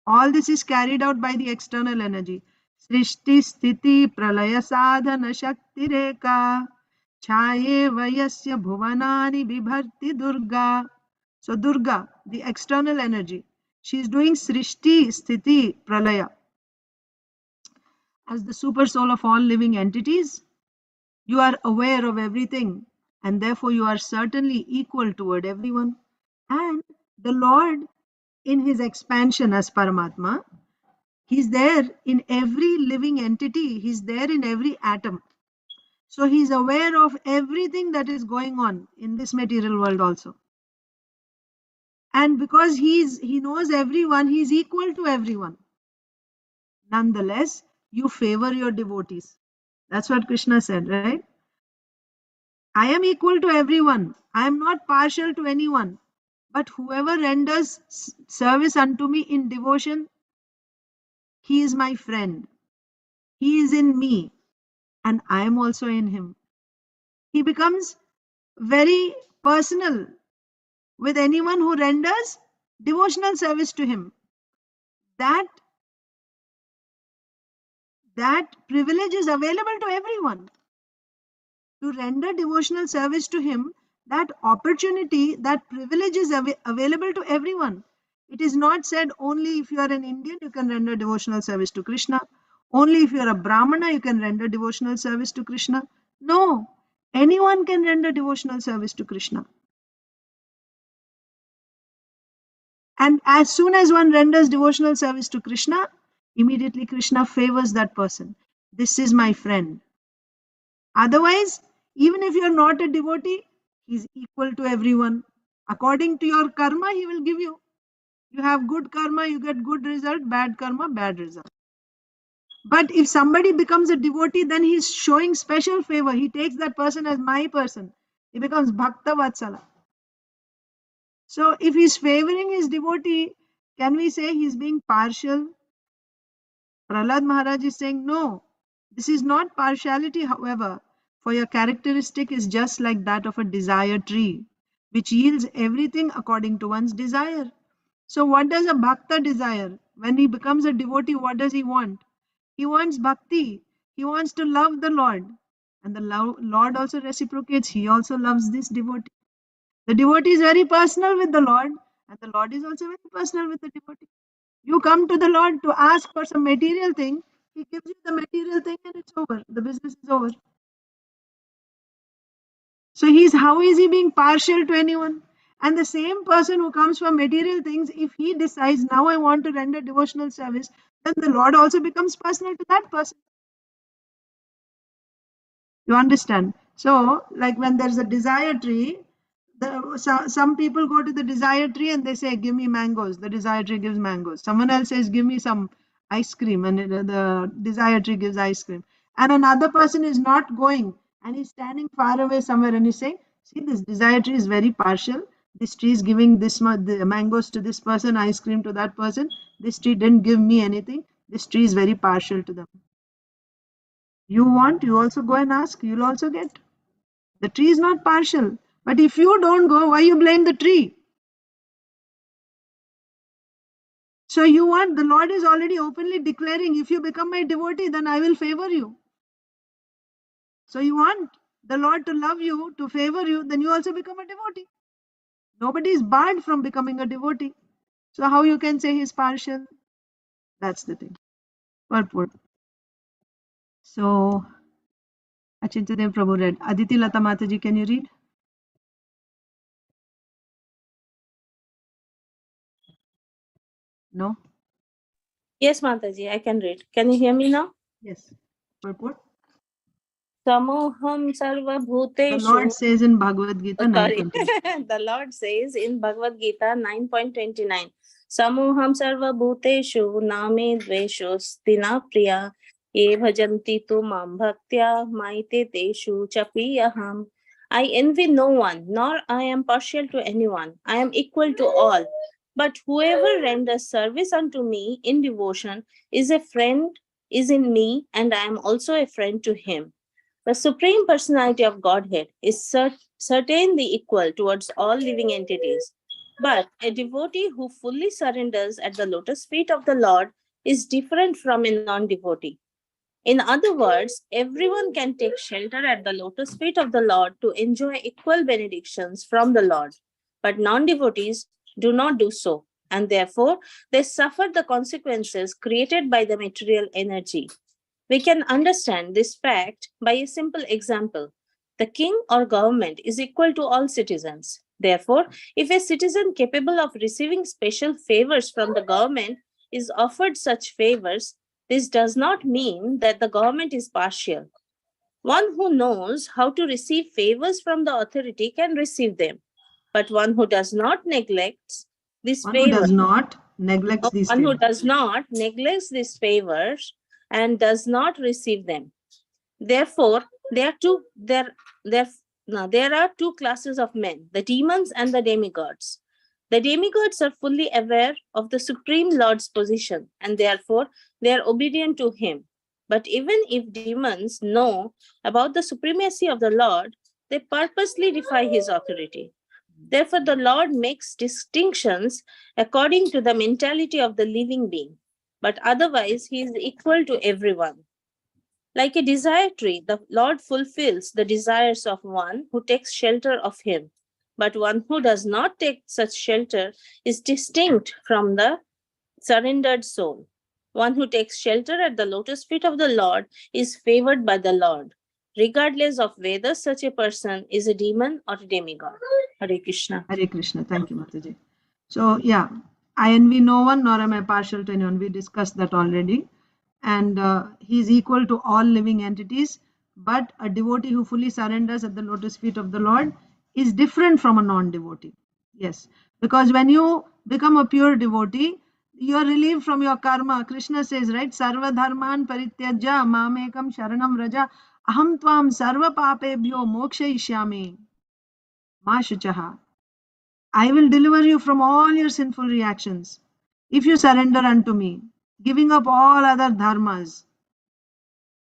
Speaker 1: All this is carried out by the external energy. Srishti sthiti pralaya sadhana shakti reka chaye vayasya bhuvanani bibharti durga. So Durga, the external energy, she is doing Srishti sthiti pralaya. As the super soul of all living entities, you are aware of everything, and therefore you are certainly equal toward everyone. And the Lord, in his expansion as Paramatma, he's there in every living entity, he's there in every atom. So he's aware of everything that is going on in this material world also. And because he knows everyone, he's equal to everyone. Nonetheless, you favor your devotees. That's what Krishna said, right? I am equal to everyone. I am not partial to anyone. But whoever renders service unto me in devotion, he is my friend. He is in me, and I am also in him. He becomes very personal with anyone who renders devotional service to him. That privilege is available to everyone. To render devotional service to him, that opportunity, that privilege is available to everyone. It is not said only if you are an Indian you can render devotional service to Krishna. Only if you are a Brahmana you can render devotional service to Krishna. No, anyone can render devotional service to Krishna. And as soon as one renders devotional service to Krishna, immediately Krishna favors that person. This is my friend. Otherwise, even if you are not a devotee, he is equal to everyone. According to your karma, he will give you. You have good karma, you get good result, bad karma, bad result. But if somebody becomes a devotee, then he is showing special favor. He takes that person as my person. He becomes Bhakta Vatsala. So if he is favoring his devotee, can we say he is being partial? Prahlad Maharaj is saying, no, this is not partiality, however, for your characteristic is just like that of a desire tree, which yields everything according to one's desire. So what does a bhakta desire? When he becomes a devotee, what does he want? He wants bhakti. He wants to love the Lord. And the Lord also reciprocates. He also loves this devotee. The devotee is very personal with the Lord, and the Lord is also very personal with the devotee. You come to the Lord to ask for some material thing, he gives you the material thing and it's over. The business is over. So how is he being partial to anyone? And the same person who comes for material things, if he decides now I want to render devotional service, then the Lord also becomes personal to that person. You understand? So, like when there's a desire tree, some people go to the desire tree and they say, give me mangoes. The desire tree gives mangoes. Someone else says, give me some ice cream, and the desire tree gives ice cream. And another person is not going and he's standing far away somewhere and he's saying, see, this desire tree is very partial. This tree is giving this much the mangoes to this person, ice cream to that person. This tree didn't give me anything. This tree is very partial to them. You want, you also go and ask, you'll also get. The tree is not partial. But if you don't go, why you blame the tree? So you want, the Lord is already openly declaring, if you become my devotee, then I will favor you. So you want the Lord to love you, to favor you, then you also become a devotee. Nobody is barred from becoming a devotee. So how you can say he's partial? That's the thing. Purport. So, Achintadev Prabhu read. Aditi Lata Mataji, can you read? No?
Speaker 4: Yes, Mataji, I can read. Can you hear me now?
Speaker 1: Yes. Purport.
Speaker 4: Samoham sarva bhuteshu.
Speaker 1: The Lord says in Bhagavad Gita 9:29.
Speaker 4: The Lord says in Bhagavad Gita 9.29. Samoham sarva bhuteshu name dvesho stina priya ye bhajanti tu mam bhaktya maite teshu chapiyaham. I envy no one, nor I am partial to anyone. I am equal to all. But whoever renders service unto me in devotion is a friend, is in me, and I am also a friend to him. The Supreme Personality of Godhead is certainly equal towards all living entities. But a devotee who fully surrenders at the lotus feet of the Lord is different from a non-devotee. In other words, everyone can take shelter at the lotus feet of the Lord to enjoy equal benedictions from the Lord. But non-devotees do not do so, and therefore they suffer the consequences created by the material energy. We can understand this fact by a simple example. The king or government is equal to all citizens. Therefore, if a citizen capable of receiving special favors from the government is offered such favors, this does not mean that the government is partial. One who knows how to receive favors from the authority can receive them, but one who does not neglects these
Speaker 1: One who
Speaker 4: favors,
Speaker 1: does not neglects these
Speaker 4: one who
Speaker 1: favors.
Speaker 4: does not neglects these favors and does not receive them. Therefore, there are two classes of men, the demons and the demigods. The demigods are fully aware of the Supreme Lord's position and therefore they are obedient to him. But even if demons know about the supremacy of the Lord, they purposely defy his authority. Therefore, the Lord makes distinctions according to the mentality of the living being, but otherwise he is equal to everyone. Like a desire tree, the Lord fulfills the desires of one who takes shelter of him. But one who does not take such shelter is distinct from the surrendered soul. One who takes shelter at the lotus feet of the Lord is favored by the Lord, regardless of whether such a person is a demon or a demigod. Hare Krishna.
Speaker 1: Hare Krishna. Thank you, Mataji. So, yeah, I envy no one, nor am I partial to anyone. We discussed that already. And he is equal to all living entities. But a devotee who fully surrenders at the lotus feet of the Lord is different from a non-devotee. Yes, because when you become a pure devotee, you are relieved from your karma. Krishna says, right? Sarva dharman parityaja mamekam sharanam raja aham tvam sarva papebhyo mokshayishyami ma shuchaha. I will deliver you from all your sinful reactions if you surrender unto me, giving up all other dharmas.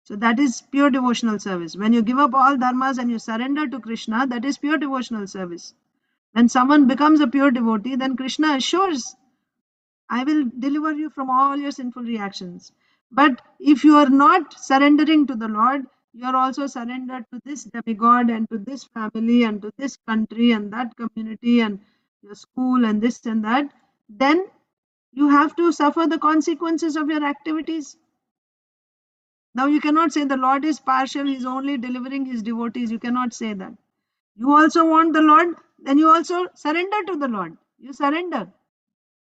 Speaker 1: So that is pure devotional service. When you give up all dharmas and you surrender to Krishna, that is pure devotional service. When someone becomes a pure devotee, then Krishna assures, I will deliver you from all your sinful reactions. But if you are not surrendering to the Lord, you are also surrendered to this demigod and to this family and to this country and that community and your school and this and that, then you have to suffer the consequences of your activities. Now you cannot say the Lord is partial, He is only delivering His devotees. You cannot say that. You also want the Lord, then you also surrender to the Lord. You surrender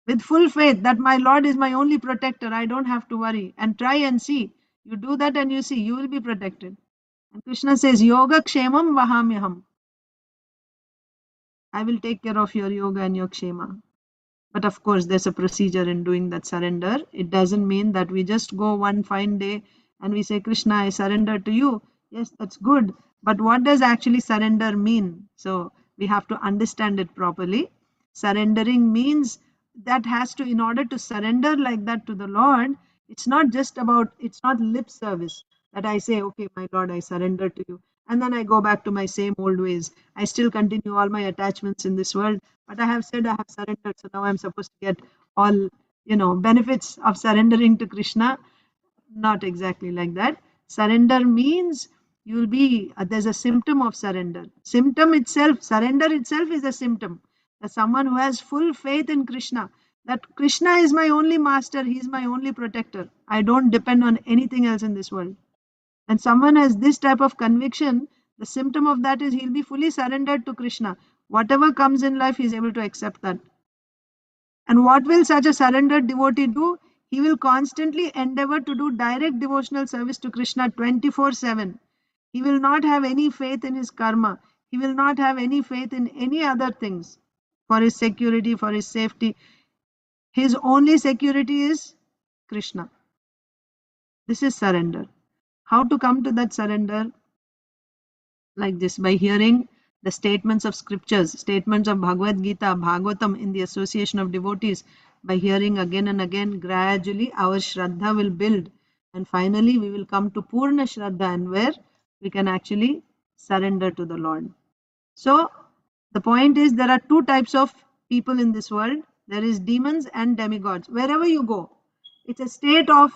Speaker 1: with full faith that my Lord is my only protector. I don't have to worry. And try and see. You do that and you see, you will be protected. And Krishna says, Yoga Kshemam Vahamyaham. I will take care of your yoga and your kshema. But of course, there's a procedure in doing that surrender. It doesn't mean that we just go one fine day and we say, Krishna, I surrender to you. Yes, that's good. But what does actually surrender mean? So we have to understand it properly. Surrendering means that has to, in order to surrender like that to the Lord, it's not just about, it's not lip service that I say, okay, my Lord, I surrender to you. And then I go back to my same old ways. I still continue all my attachments in this world, but I have said I have surrendered. So now I'm supposed to get all, benefits of surrendering to Krishna. Not exactly like that. Surrender means you'll be, there's a symptom of surrender. Symptom itself, surrender itself is a symptom. That someone who has full faith in Krishna, that Krishna is my only master, he is my only protector. I don't depend on anything else in this world. And someone has this type of conviction, the symptom of that is he'll be fully surrendered to Krishna. Whatever comes in life, he's able to accept that. And what will such a surrendered devotee do? He will constantly endeavor to do direct devotional service to Krishna 24/7. He will not have any faith in his karma. He will not have any faith in any other things for his security, for his safety. His only security is Krishna. This is surrender. How to come to that surrender? Like this, by hearing the statements of scriptures, statements of Bhagavad Gita, Bhagavatam in the association of devotees, by hearing again and again, gradually our Shraddha will build. And finally, we will come to Purna Shraddha, and where we can actually surrender to the Lord. So, the point is there are two types of people in this world. There is demons and demigods. Wherever you go, it's a state of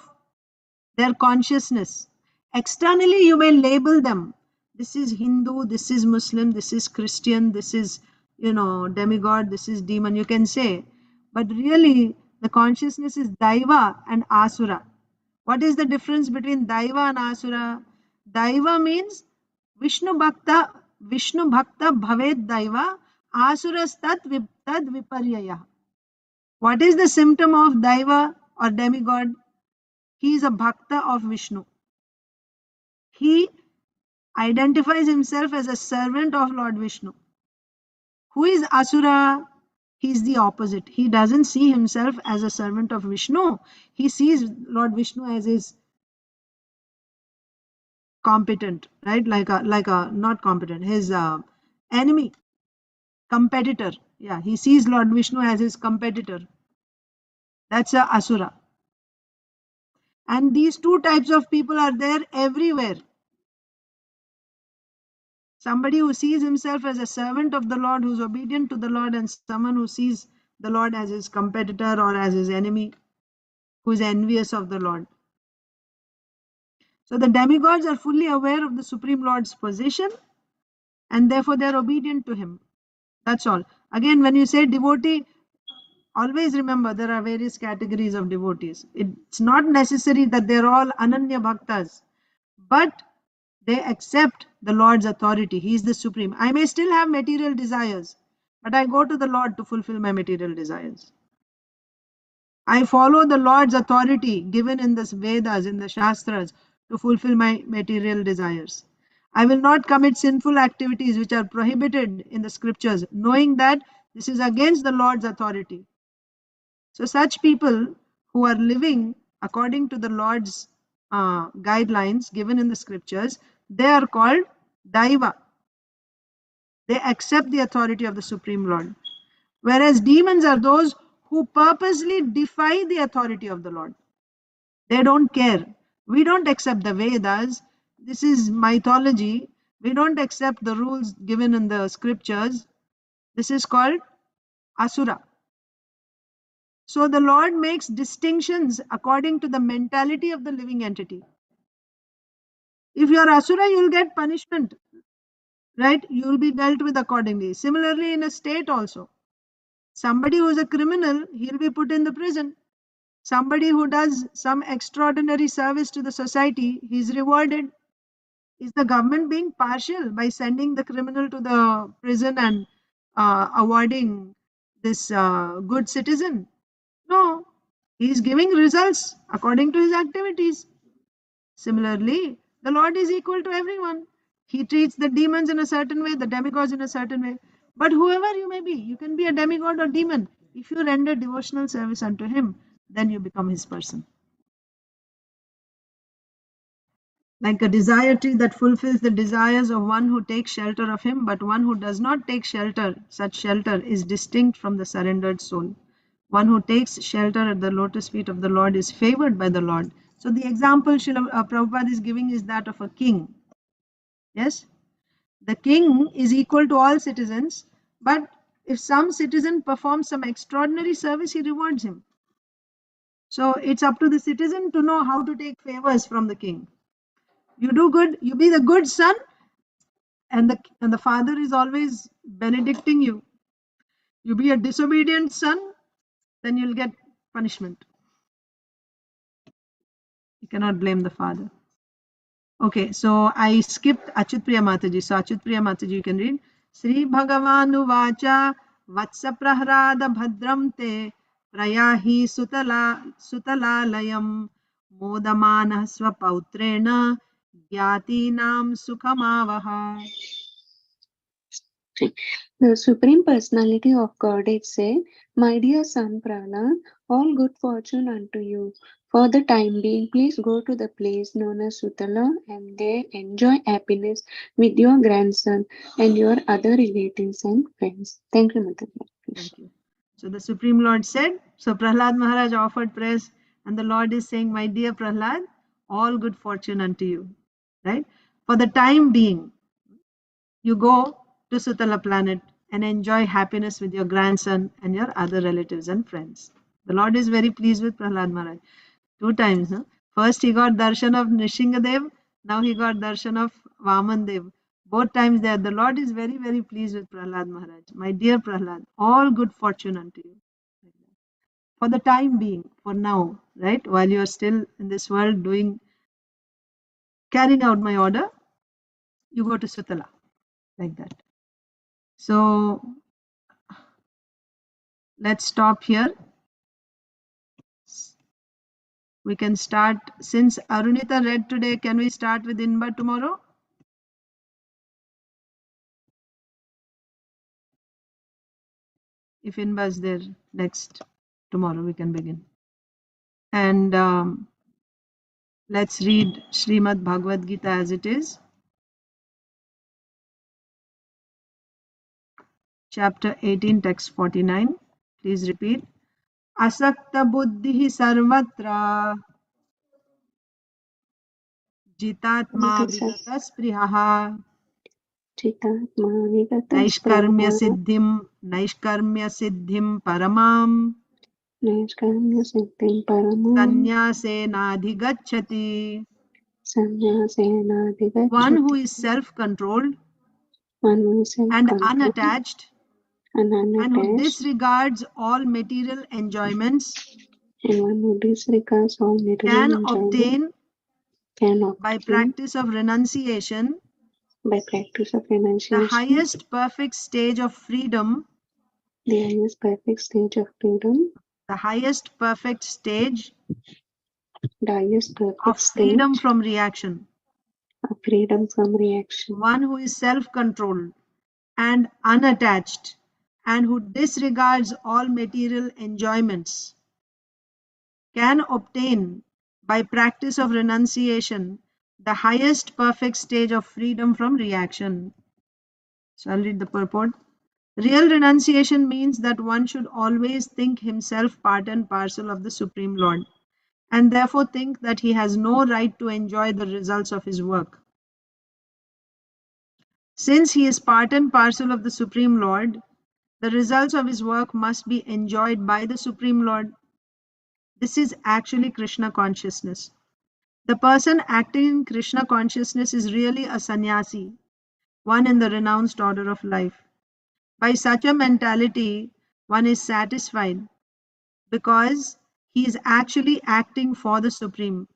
Speaker 1: their consciousness. Externally, you may label them. This is Hindu, this is Muslim, this is Christian, this is, demigod, this is demon, you can say. But really, the consciousness is Daiva and Asura. What is the difference between Daiva and Asura? Daiva means Vishnu Bhakta Bhaved Daiva, Asuras Tad Viparyaya. What is the symptom of Daiva or demigod? He is a Bhakta of Vishnu. He identifies himself as a servant of Lord Vishnu. Who is Asura? He is the opposite. He doesn't see himself as a servant of Vishnu. He sees Lord Vishnu as his competent, right? Like a not competent, his enemy, competitor. Yeah, he sees Lord Vishnu as his competitor. That's a Asura. And these two types of people are there everywhere. Somebody who sees himself as a servant of the Lord, who's obedient to the Lord, and someone who sees the Lord as his competitor or as his enemy, who is envious of the Lord. So the demigods are fully aware of the Supreme Lord's position, and therefore they are obedient to him. That's all. Again, when you say devotee, always remember there are various categories of devotees. It's not necessary that they're all Ananya Bhaktas, but they accept the Lord's authority. He is the Supreme. I may still have material desires, but I go to the Lord to fulfill my material desires. I follow the Lord's authority given in the Vedas, in the Shastras, to fulfill my material desires. I will not commit sinful activities which are prohibited in the scriptures, knowing that this is against the Lord's authority. So such people who are living according to the Lord's guidelines given in the scriptures, they are called Daiva. They accept the authority of the Supreme Lord. Whereas demons are those who purposely defy the authority of the Lord. They don't care. We don't accept the Vedas. This is mythology. We don't accept the rules given in the scriptures. This is called Asura. So the Lord makes distinctions according to the mentality of the living entity. If you are Asura, you will get punishment, right? You will be dealt with accordingly. Similarly, in a state also. Somebody who is a criminal, he will be put in the prison. Somebody who does some extraordinary service to the society, he is rewarded. Is the government being partial by sending the criminal to the prison and awarding this good citizen? No, he is giving results according to his activities. Similarly, the Lord is equal to everyone. He treats the demons in a certain way, the demigods in a certain way. But whoever you may be, you can be a demigod or demon. If you render devotional service unto him, then you become his person. Like a desire tree that fulfills the desires of one who takes shelter of him, but one who does not take shelter, such shelter is distinct from the surrendered soul. One who takes shelter at the lotus feet of the Lord is favored by the Lord. So the example Srila Prabhupada is giving is that of a king. Yes? The king is equal to all citizens, but if some citizen performs some extraordinary service, he rewards him. So it's up to the citizen to know how to take favors from the king. You do good, you be the good son, and the father is always benedicting you. You be a disobedient son, then you'll get punishment. You cannot blame the father. Okay, so I skipped Achutpriya Mataji. So Achutpriya Mataji, you can read. Sri Bhagavanu Vacha Vatsa Prahrada Bhadram Te Prayahi Sutalalayam Modamana Swapautrena Gyati-nam Sukhamavaha.
Speaker 2: The Supreme Personality of Godhead said, "My dear son Prahlad, all good fortune unto you. For the time being, please go to the place known as Sutala and there enjoy happiness with your grandson and your other relatives and friends." Thank you, Mataji.
Speaker 1: Thank you. So the Supreme Lord said, so Prahlad Maharaj offered prayers, and the Lord is saying, my dear Prahlad, all good fortune unto you. Right? For the time being, you go to Sutala planet and enjoy happiness with your grandson and your other relatives and friends. The Lord is very pleased with Prahlad Maharaj. 2 times. Huh? First he got darshan of Nrisinghadev, now he got darshan of Vaman Dev. Both times there, the Lord is very, very pleased with Prahlad Maharaj. My dear Prahlad, all good fortune unto you. For the time being, for now, right? While you are still in this world carrying out my order, you go to Sutala, like that. So let's stop here. We can start, since Arunita read today, can we start with Inba tomorrow? If Inba is there next, tomorrow we can begin. And let's read Srimad Bhagavad Gita as it is. Chapter 18, text 49. Please repeat. Asakta buddhihi sarvatra jitatma vigata sprihaha naishkarmya siddhim paramam sanyasenadhigacchati. One who is self-controlled and unattached and who disregards all material enjoyments can obtain by practice of renunciation the highest perfect stage of freedom, the highest perfect stage of freedom from reaction. One who is self-controlled and unattached and who disregards all material enjoyments can obtain by practice of renunciation the highest perfect stage of freedom from reaction. So I'll read the purport. Real renunciation means that one should always think himself part and parcel of the Supreme Lord, and therefore think that he has no right to enjoy the results of his work. Since he is part and parcel of the Supreme Lord, the results of his work must be enjoyed by the Supreme Lord. This is actually Krishna consciousness. The person acting in Krishna consciousness is really a sannyasi, one in the renounced order of life. By such a mentality, one is satisfied because he is actually acting for the Supreme.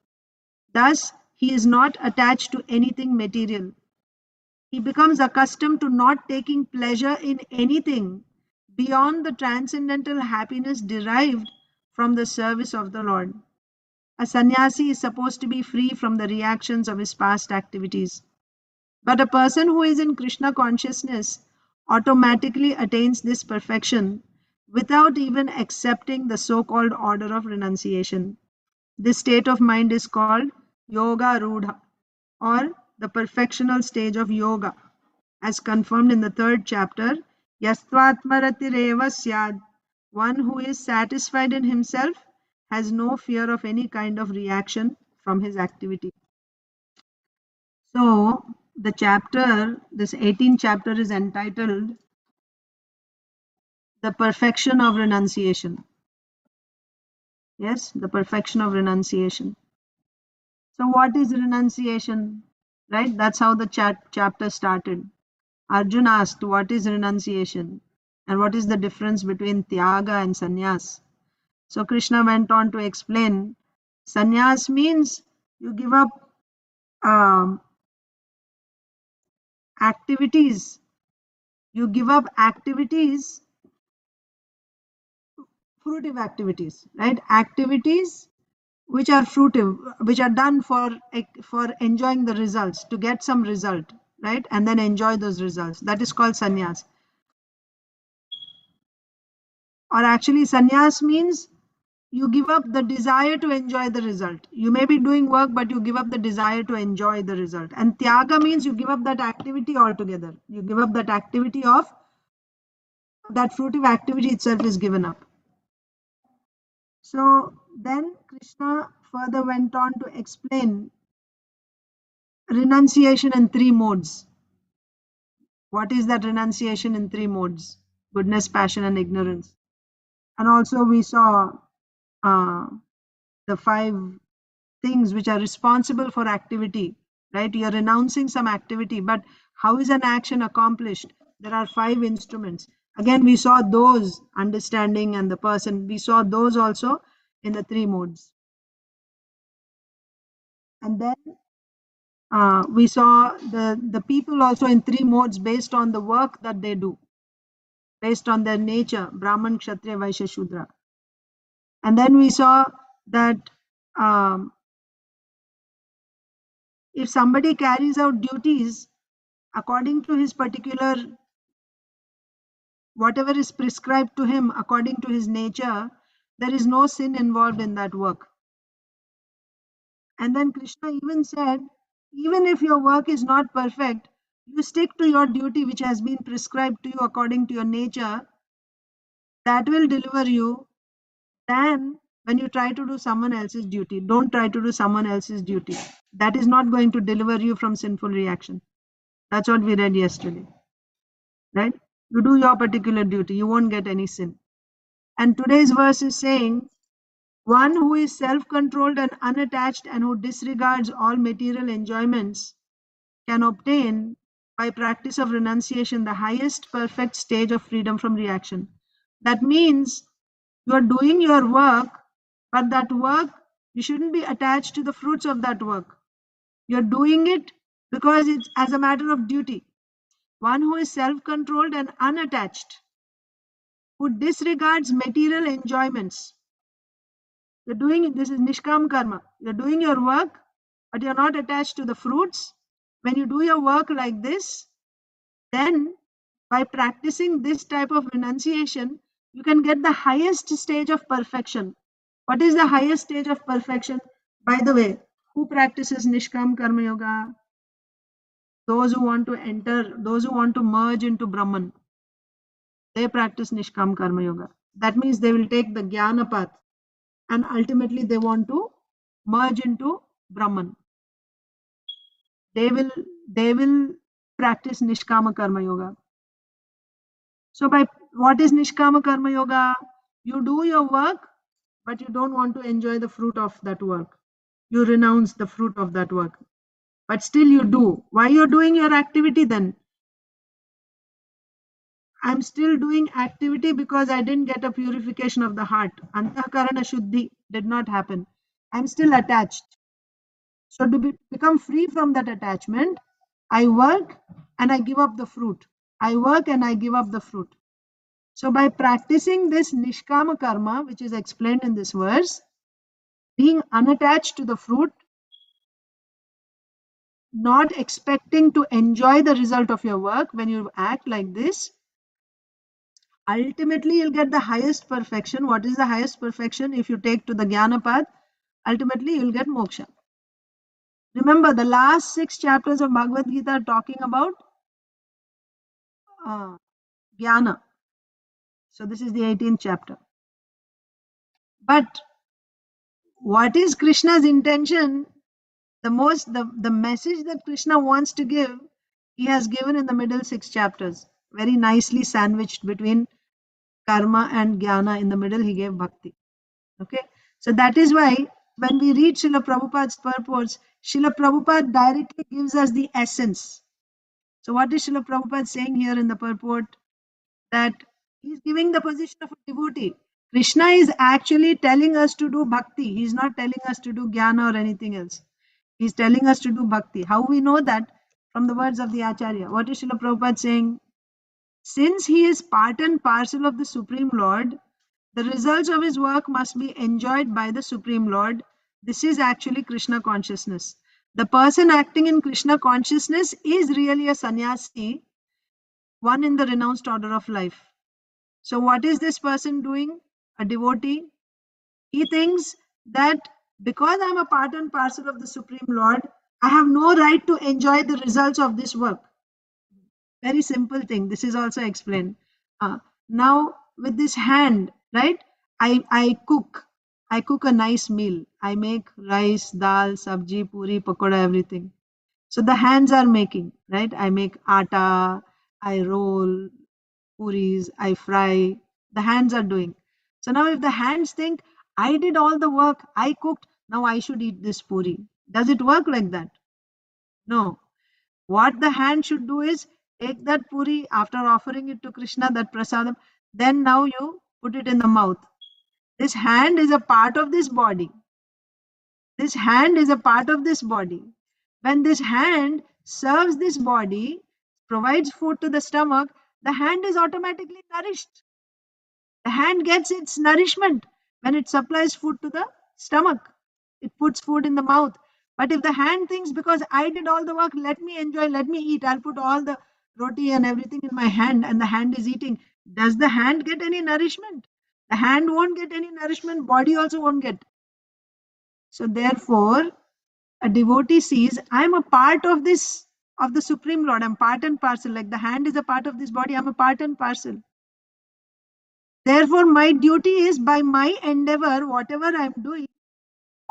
Speaker 1: Thus, he is not attached to anything material. He becomes accustomed to not taking pleasure in anything beyond the transcendental happiness derived from the service of the Lord. A sannyasi is supposed to be free from the reactions of his past activities. But a person who is in Krishna consciousness automatically attains this perfection without even accepting the so-called order of renunciation. This state of mind is called Yoga Rudha, or the perfectional stage of yoga, as confirmed in the 3rd chapter, Yastvatmaratireva Syad. One who is satisfied in himself has no fear of any kind of reaction from his activity. So, the chapter, this 18th chapter is entitled The Perfection of Renunciation. Yes, the perfection of renunciation. So, what is renunciation? Right? That's how the chapter started. Arjuna asked, what is renunciation? And what is the difference between Tyaga and Sannyas? So Krishna went on to explain, Sannyas means you give up activities. You give up activities, fruitive activities, right? Activities which are fruitive, which are done for enjoying the results, to get some result, right? And then enjoy those results. That is called sannyas. Or actually, sannyas means you give up the desire to enjoy the result. You may be doing work, but you give up the desire to enjoy the result. And tyaga means you give up that activity altogether. You give up that activity of that fruitive activity itself is given up. So then Krishna further went on to explain renunciation in 3 modes. What is that renunciation in 3 modes? Goodness, passion, and ignorance. And also we saw the 5 things which are responsible for activity, right? You're renouncing some activity, but how is an action accomplished? There are 5 instruments. Again, we saw those, understanding and the person, we saw those also in the 3 modes. And then we saw the people also in 3 modes based on the work that they do, based on their nature, Brahman, Kshatriya, Vaishya, Shudra. And then we saw that if somebody carries out duties according to his particular, whatever is prescribed to him according to his nature, there is no sin involved in that work. And then Krishna even said, even if your work is not perfect, you stick to your duty which has been prescribed to you according to your nature. That will deliver you than when you try to do someone else's duty. Don't try to do someone else's duty. That is not going to deliver you from sinful reaction. That's what we read yesterday. Right? You do your particular duty, you won't get any sin. And today's verse is saying, one who is self-controlled and unattached and who disregards all material enjoyments can obtain, by practice of renunciation, the highest perfect stage of freedom from reaction. That means you are doing your work, but that work, you shouldn't be attached to the fruits of that work. You're doing it because it's as a matter of duty. One who is self-controlled and unattached, who disregards material enjoyments. You're doing it, this is Nishkam Karma. You're doing your work, but you're not attached to the fruits. When you do your work like this, then by practicing this type of renunciation, you can get the highest stage of perfection. What is the highest stage of perfection? By the way, who practices Nishkam Karma Yoga? Those who want to enter, those who want to merge into Brahman, they practice Nishkam Karma Yoga. That means they will take the Jnana path and ultimately they want to merge into Brahman. They will practice Nishkama Karma Yoga. So by what is Nishkama Karma Yoga? You do your work, but you don't want to enjoy the fruit of that work. You renounce the fruit of that work. But still you do. Why you're doing your activity then? I'm still doing activity because I didn't get a purification of the heart. Antakarana Shuddhi did not happen. I'm still attached. So to become free from that attachment, I work and I give up the fruit. I work and I give up the fruit. So by practicing this Nishkama Karma, which is explained in this verse, being unattached to the fruit, not expecting to enjoy the result of your work, when you act like this, ultimately you'll get the highest perfection. What is the highest perfection? If you take to the Jnana path, ultimately you'll get moksha. Remember, the last 6 chapters of Bhagavad Gita are talking about Jnana. So this is the 18th chapter. But what is Krishna's intention? The message that Krishna wants to give, he has given in the middle 6 chapters, very nicely sandwiched between karma and jnana. In the middle he gave bhakti. Okay, so that is why when we read Srila Prabhupada's purports, Srila Prabhupada directly gives us the essence. So what is Srila Prabhupada saying here in the purport? That he's giving the position of a devotee. Krishna is actually telling us to do bhakti. He's not telling us to do jnana or anything else. He's telling us to do bhakti. How we know that? From the words of the Acharya. What is Srila Prabhupada saying? Since he is part and parcel of the Supreme Lord, the results of his work must be enjoyed by the Supreme Lord. This is actually Krishna consciousness. The person acting in Krishna consciousness is really a sannyasi, one in the renounced order of life. So what is this person doing? A devotee. He thinks that because I'm a part and parcel of the Supreme Lord, I have no right to enjoy the results of this work. Very simple thing. This is also explained. Now with this hand, right? I cook a nice meal. I make rice, dal, sabji, puri, pakoda, everything. So the hands are making, right? I make atta, I roll puris, I fry. The hands are doing. So now if the hands think, I did all the work, I cooked, now I should eat this puri. Does it work like that? No. What the hand should do is take that puri after offering it to Krishna, that prasadam, then now you put it in the mouth. This hand is a part of this body. This hand is a part of this body. When this hand serves this body, provides food to the stomach, the hand is automatically nourished. The hand gets its nourishment when it supplies food to the stomach. It puts food in the mouth. But if the hand thinks, because I did all the work, let me enjoy, let me eat, I'll put all the roti and everything in my hand, and the hand is eating, does the hand get any nourishment? The hand won't get any nourishment, body also won't get. So therefore, a devotee sees, I'm a part of this, of the Supreme Lord. I'm part and parcel. Like the hand is a part of this body, I'm a part and parcel. Therefore, my duty is, by my endeavor, whatever I'm doing,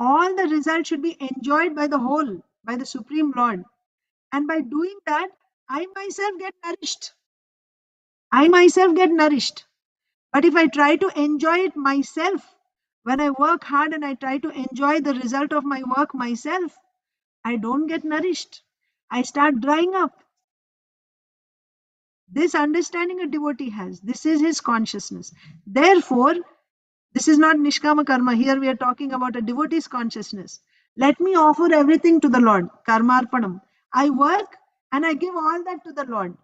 Speaker 1: all the results should be enjoyed by the whole, by the Supreme Lord. And by doing that, I myself get nourished. I myself get nourished. But if I try to enjoy it myself, when I work hard and I try to enjoy the result of my work myself, I don't get nourished. I start drying up. This understanding a devotee has. This is his consciousness. Therefore, this is not Nishkama Karma. Here we are talking about a devotee's consciousness. Let me offer everything to the Lord. Karmarpanam. I work and I give all that to the Lord.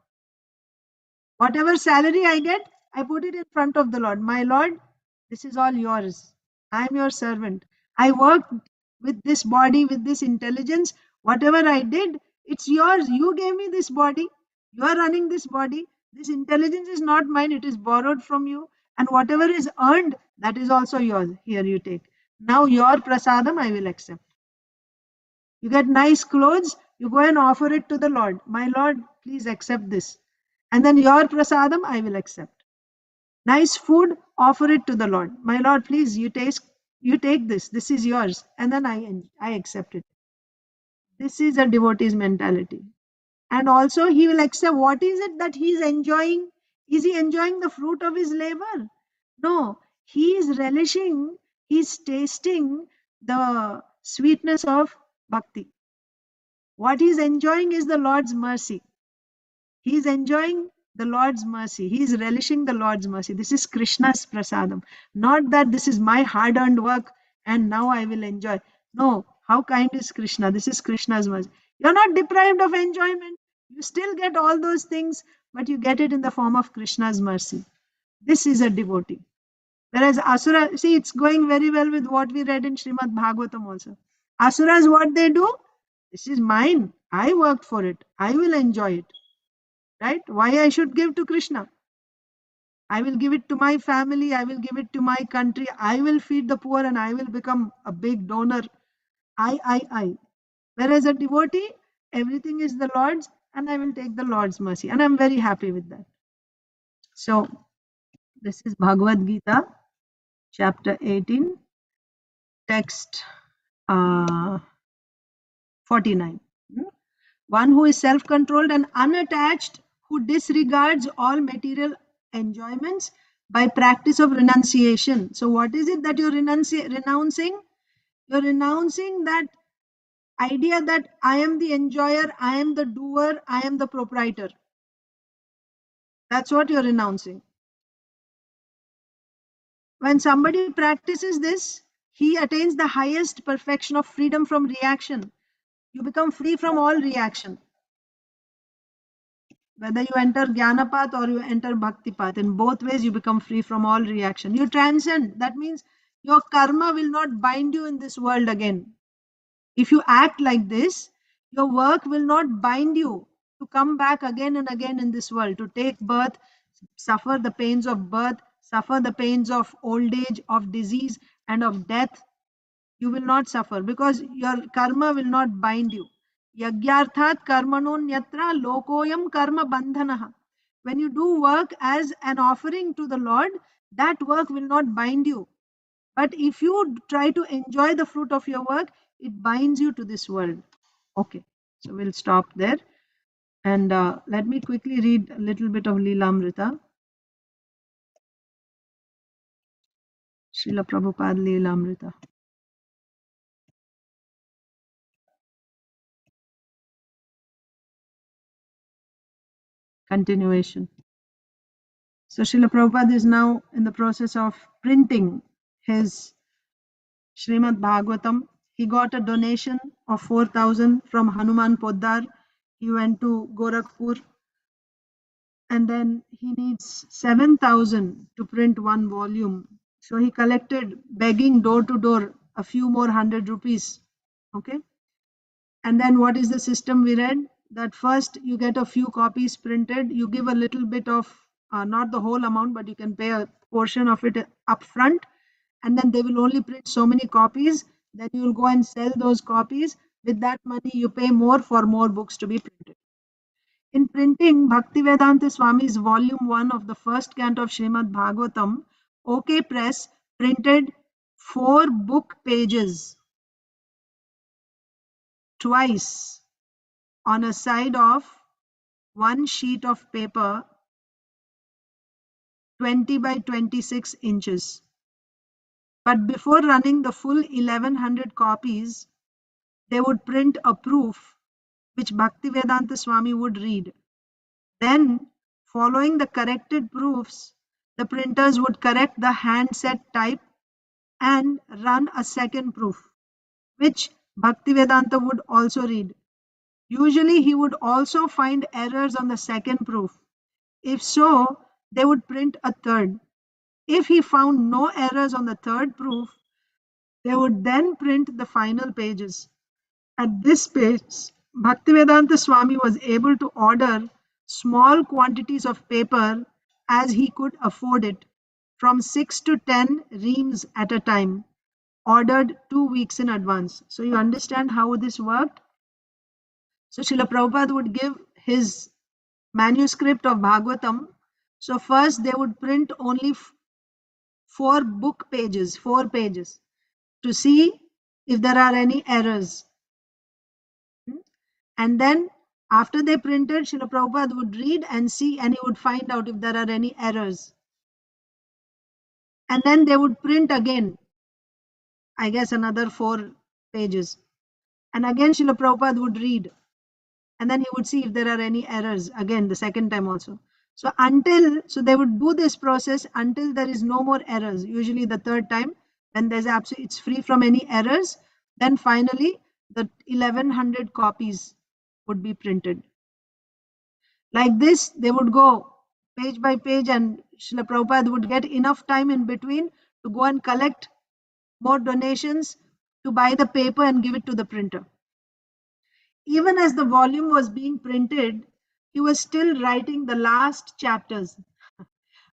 Speaker 1: Whatever salary I get, I put it in front of the Lord. My Lord, this is all yours. I am your servant. I worked with this body, with this intelligence. Whatever I did, it's yours. You gave me this body. You are running this body. This intelligence is not mine. It is borrowed from you. And whatever is earned, that is also yours. Here you take. Now your prasadam I will accept. You get nice clothes, you go and offer it to the Lord. My Lord, please accept this. And then your prasadam I will accept. Nice food, offer it to the Lord. My Lord, please, you take this. This is yours. And then I accept it. This is a devotee's mentality. And also he will accept, what is it that he is enjoying? Is he enjoying the fruit of his labor? No, he is relishing, he is tasting the sweetness of bhakti. What he is enjoying is the Lord's mercy. He is enjoying the Lord's mercy. He is relishing the Lord's mercy. This is Krishna's prasadam. Not that this is my hard-earned work and now I will enjoy. No, how kind is Krishna? This is Krishna's mercy. You're not deprived of enjoyment. You still get all those things, but you get it in the form of Krishna's mercy. This is a devotee. Whereas Asura, see, it's going very well with what we read in Srimad Bhagavatam also. Asuras, what they do? This is mine. I worked for it. I will enjoy it. Right? Why I should give to Krishna? I will give it to my family. I will give it to my country. I will feed the poor and I will become a big donor. I. Whereas a devotee, everything is the Lord's and I will take the Lord's mercy. And I'm very happy with that. So, this is Bhagavad Gita, chapter 18, text 49. One who is self-controlled and unattached, who disregards all material enjoyments by practice of renunciation. So what is it that you're renouncing? You're renouncing that idea that I am the enjoyer, I am the doer, I am the proprietor. That's what you're renouncing. When somebody practices this, he attains the highest perfection of freedom from reaction. You become free from all reaction. Whether you enter Jnana path or you enter Bhakti path, in both ways you become free from all reaction. You transcend. That means your karma will not bind you in this world again. If you act like this, your work will not bind you to come back again and again in this world, to take birth, suffer the pains of birth, suffer the pains of old age, of disease, and of death. You will not suffer because your karma will not bind you. Yagyarthat karmanonyatra lokoyam karma bandhanaha. When you do work as an offering to the Lord, that work will not bind you. But if you try to enjoy the fruit of your work, it binds you to this world. Okay, so we'll stop there. And let me quickly read a little bit of Leelamrita. Srila Prabhupada Leelamrita. Continuation. So Srila Prabhupada is now in the process of printing his Srimad Bhagavatam. He got a donation of 4,000 from Hanuman Poddar. He went to Gorakhpur, and then he needs 7,000 to print one volume. So he collected, begging door to door, a few more 100 rupees. Okay. And then what is the system we read? That first you get a few copies printed, you give a little bit of, not the whole amount, but you can pay a portion of it upfront, and then they will only print so many copies. Then you will go and sell those copies. With that money, you pay more for more books to be printed. In printing, Bhaktivedanta Swami's volume 1 of the first canto of Srimad Bhagavatam, OK Press printed 4 book pages twice on a side of one sheet of paper 20 by 26 inches. But before running the full 1100 copies, they would print a proof which Bhaktivedanta Swami would read. Then, following the corrected proofs, the printers would correct the handset type and run a second proof, which Bhaktivedanta would also read. Usually, he would also find errors on the second proof. If so, they would print a third. If he found no errors on the third proof, they would then print the final pages. At this pace, Bhaktivedanta Swami was able to order small quantities of paper as he could afford it, from 6 to 10 reams at a time, ordered 2 weeks in advance. So you understand how this worked? So Srila Prabhupada would give his manuscript of Bhagavatam. So first they would print only 4 book pages, 4 pages, to see if there are any errors. And then after they printed, Srila Prabhupada would read and see, and he would find out if there are any errors. And then they would print again, I guess another 4 pages. And again Srila Prabhupada would read. And then he would see if there are any errors, again the second time also. So they would do this process until there is no more errors. Usually the third time, when there's it's free from any errors, then finally the 1100 copies would be printed. Like this, they would go page by page, and Srila Prabhupada would get enough time in between to go and collect more donations, to buy the paper and give it to the printer. Even as the volume was being printed, he was still writing the last chapters,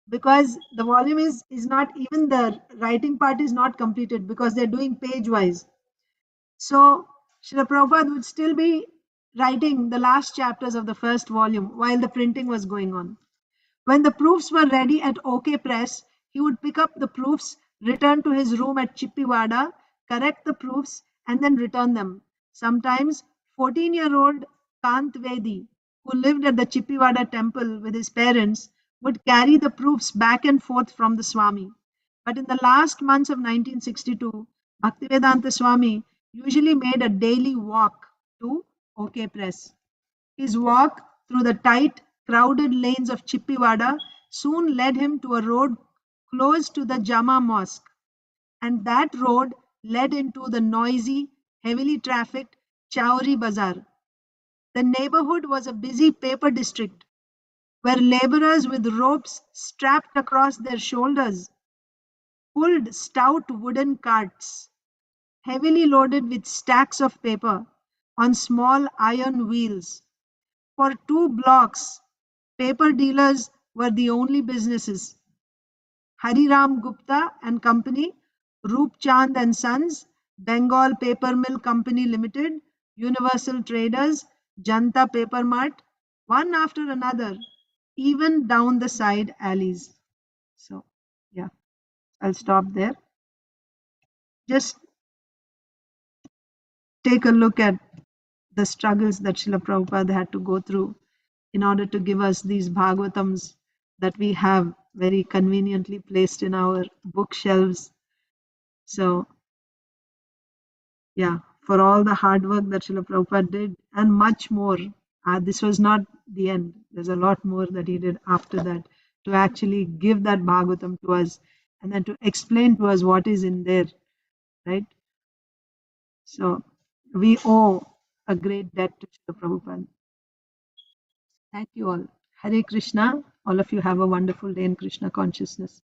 Speaker 1: because the volume is not, even the writing part is not completed, because they're doing page wise. So Srila Prabhupada would still be writing the last chapters of the first volume while the printing was going on. When the proofs were ready at OK Press, he would pick up the proofs, return to his room at Chippewada, correct the proofs, and then return them. Sometimes 14-year-old Kant Vedi, who lived at the Chippewada temple with his parents, would carry the proofs back and forth from the Swami. But in the last months of 1962, Bhaktivedanta Swami usually made a daily walk to OK Press. His walk through the tight, crowded lanes of Chippewada soon led him to a road close to the Jama Mosque, and that road led into the noisy, heavily trafficked Chowri Bazaar. The neighborhood was a busy paper district where laborers with ropes strapped across their shoulders pulled stout wooden carts, heavily loaded with stacks of paper on small iron wheels. For 2 blocks, paper dealers were the only businesses. Hariram Gupta and Company, Roop Chand and Sons, Bengal Paper Mill Company Limited, Universal Traders, Janta Paper Mart, one after another, even down the side alleys. So, yeah, I'll stop there. Just take a look at the struggles that Srila Prabhupada had to go through in order to give us these Bhagavatams that we have very conveniently placed in our bookshelves. So, yeah, for all the hard work that Srila Prabhupada did and much more, this was not the end. There's a lot more that he did after that to actually give that Bhagavatam to us and then to explain to us what is in there, right? So, we owe a great debt to Srila Prabhupada. Thank you all. Hare Krishna. All of you have a wonderful day in Krishna consciousness.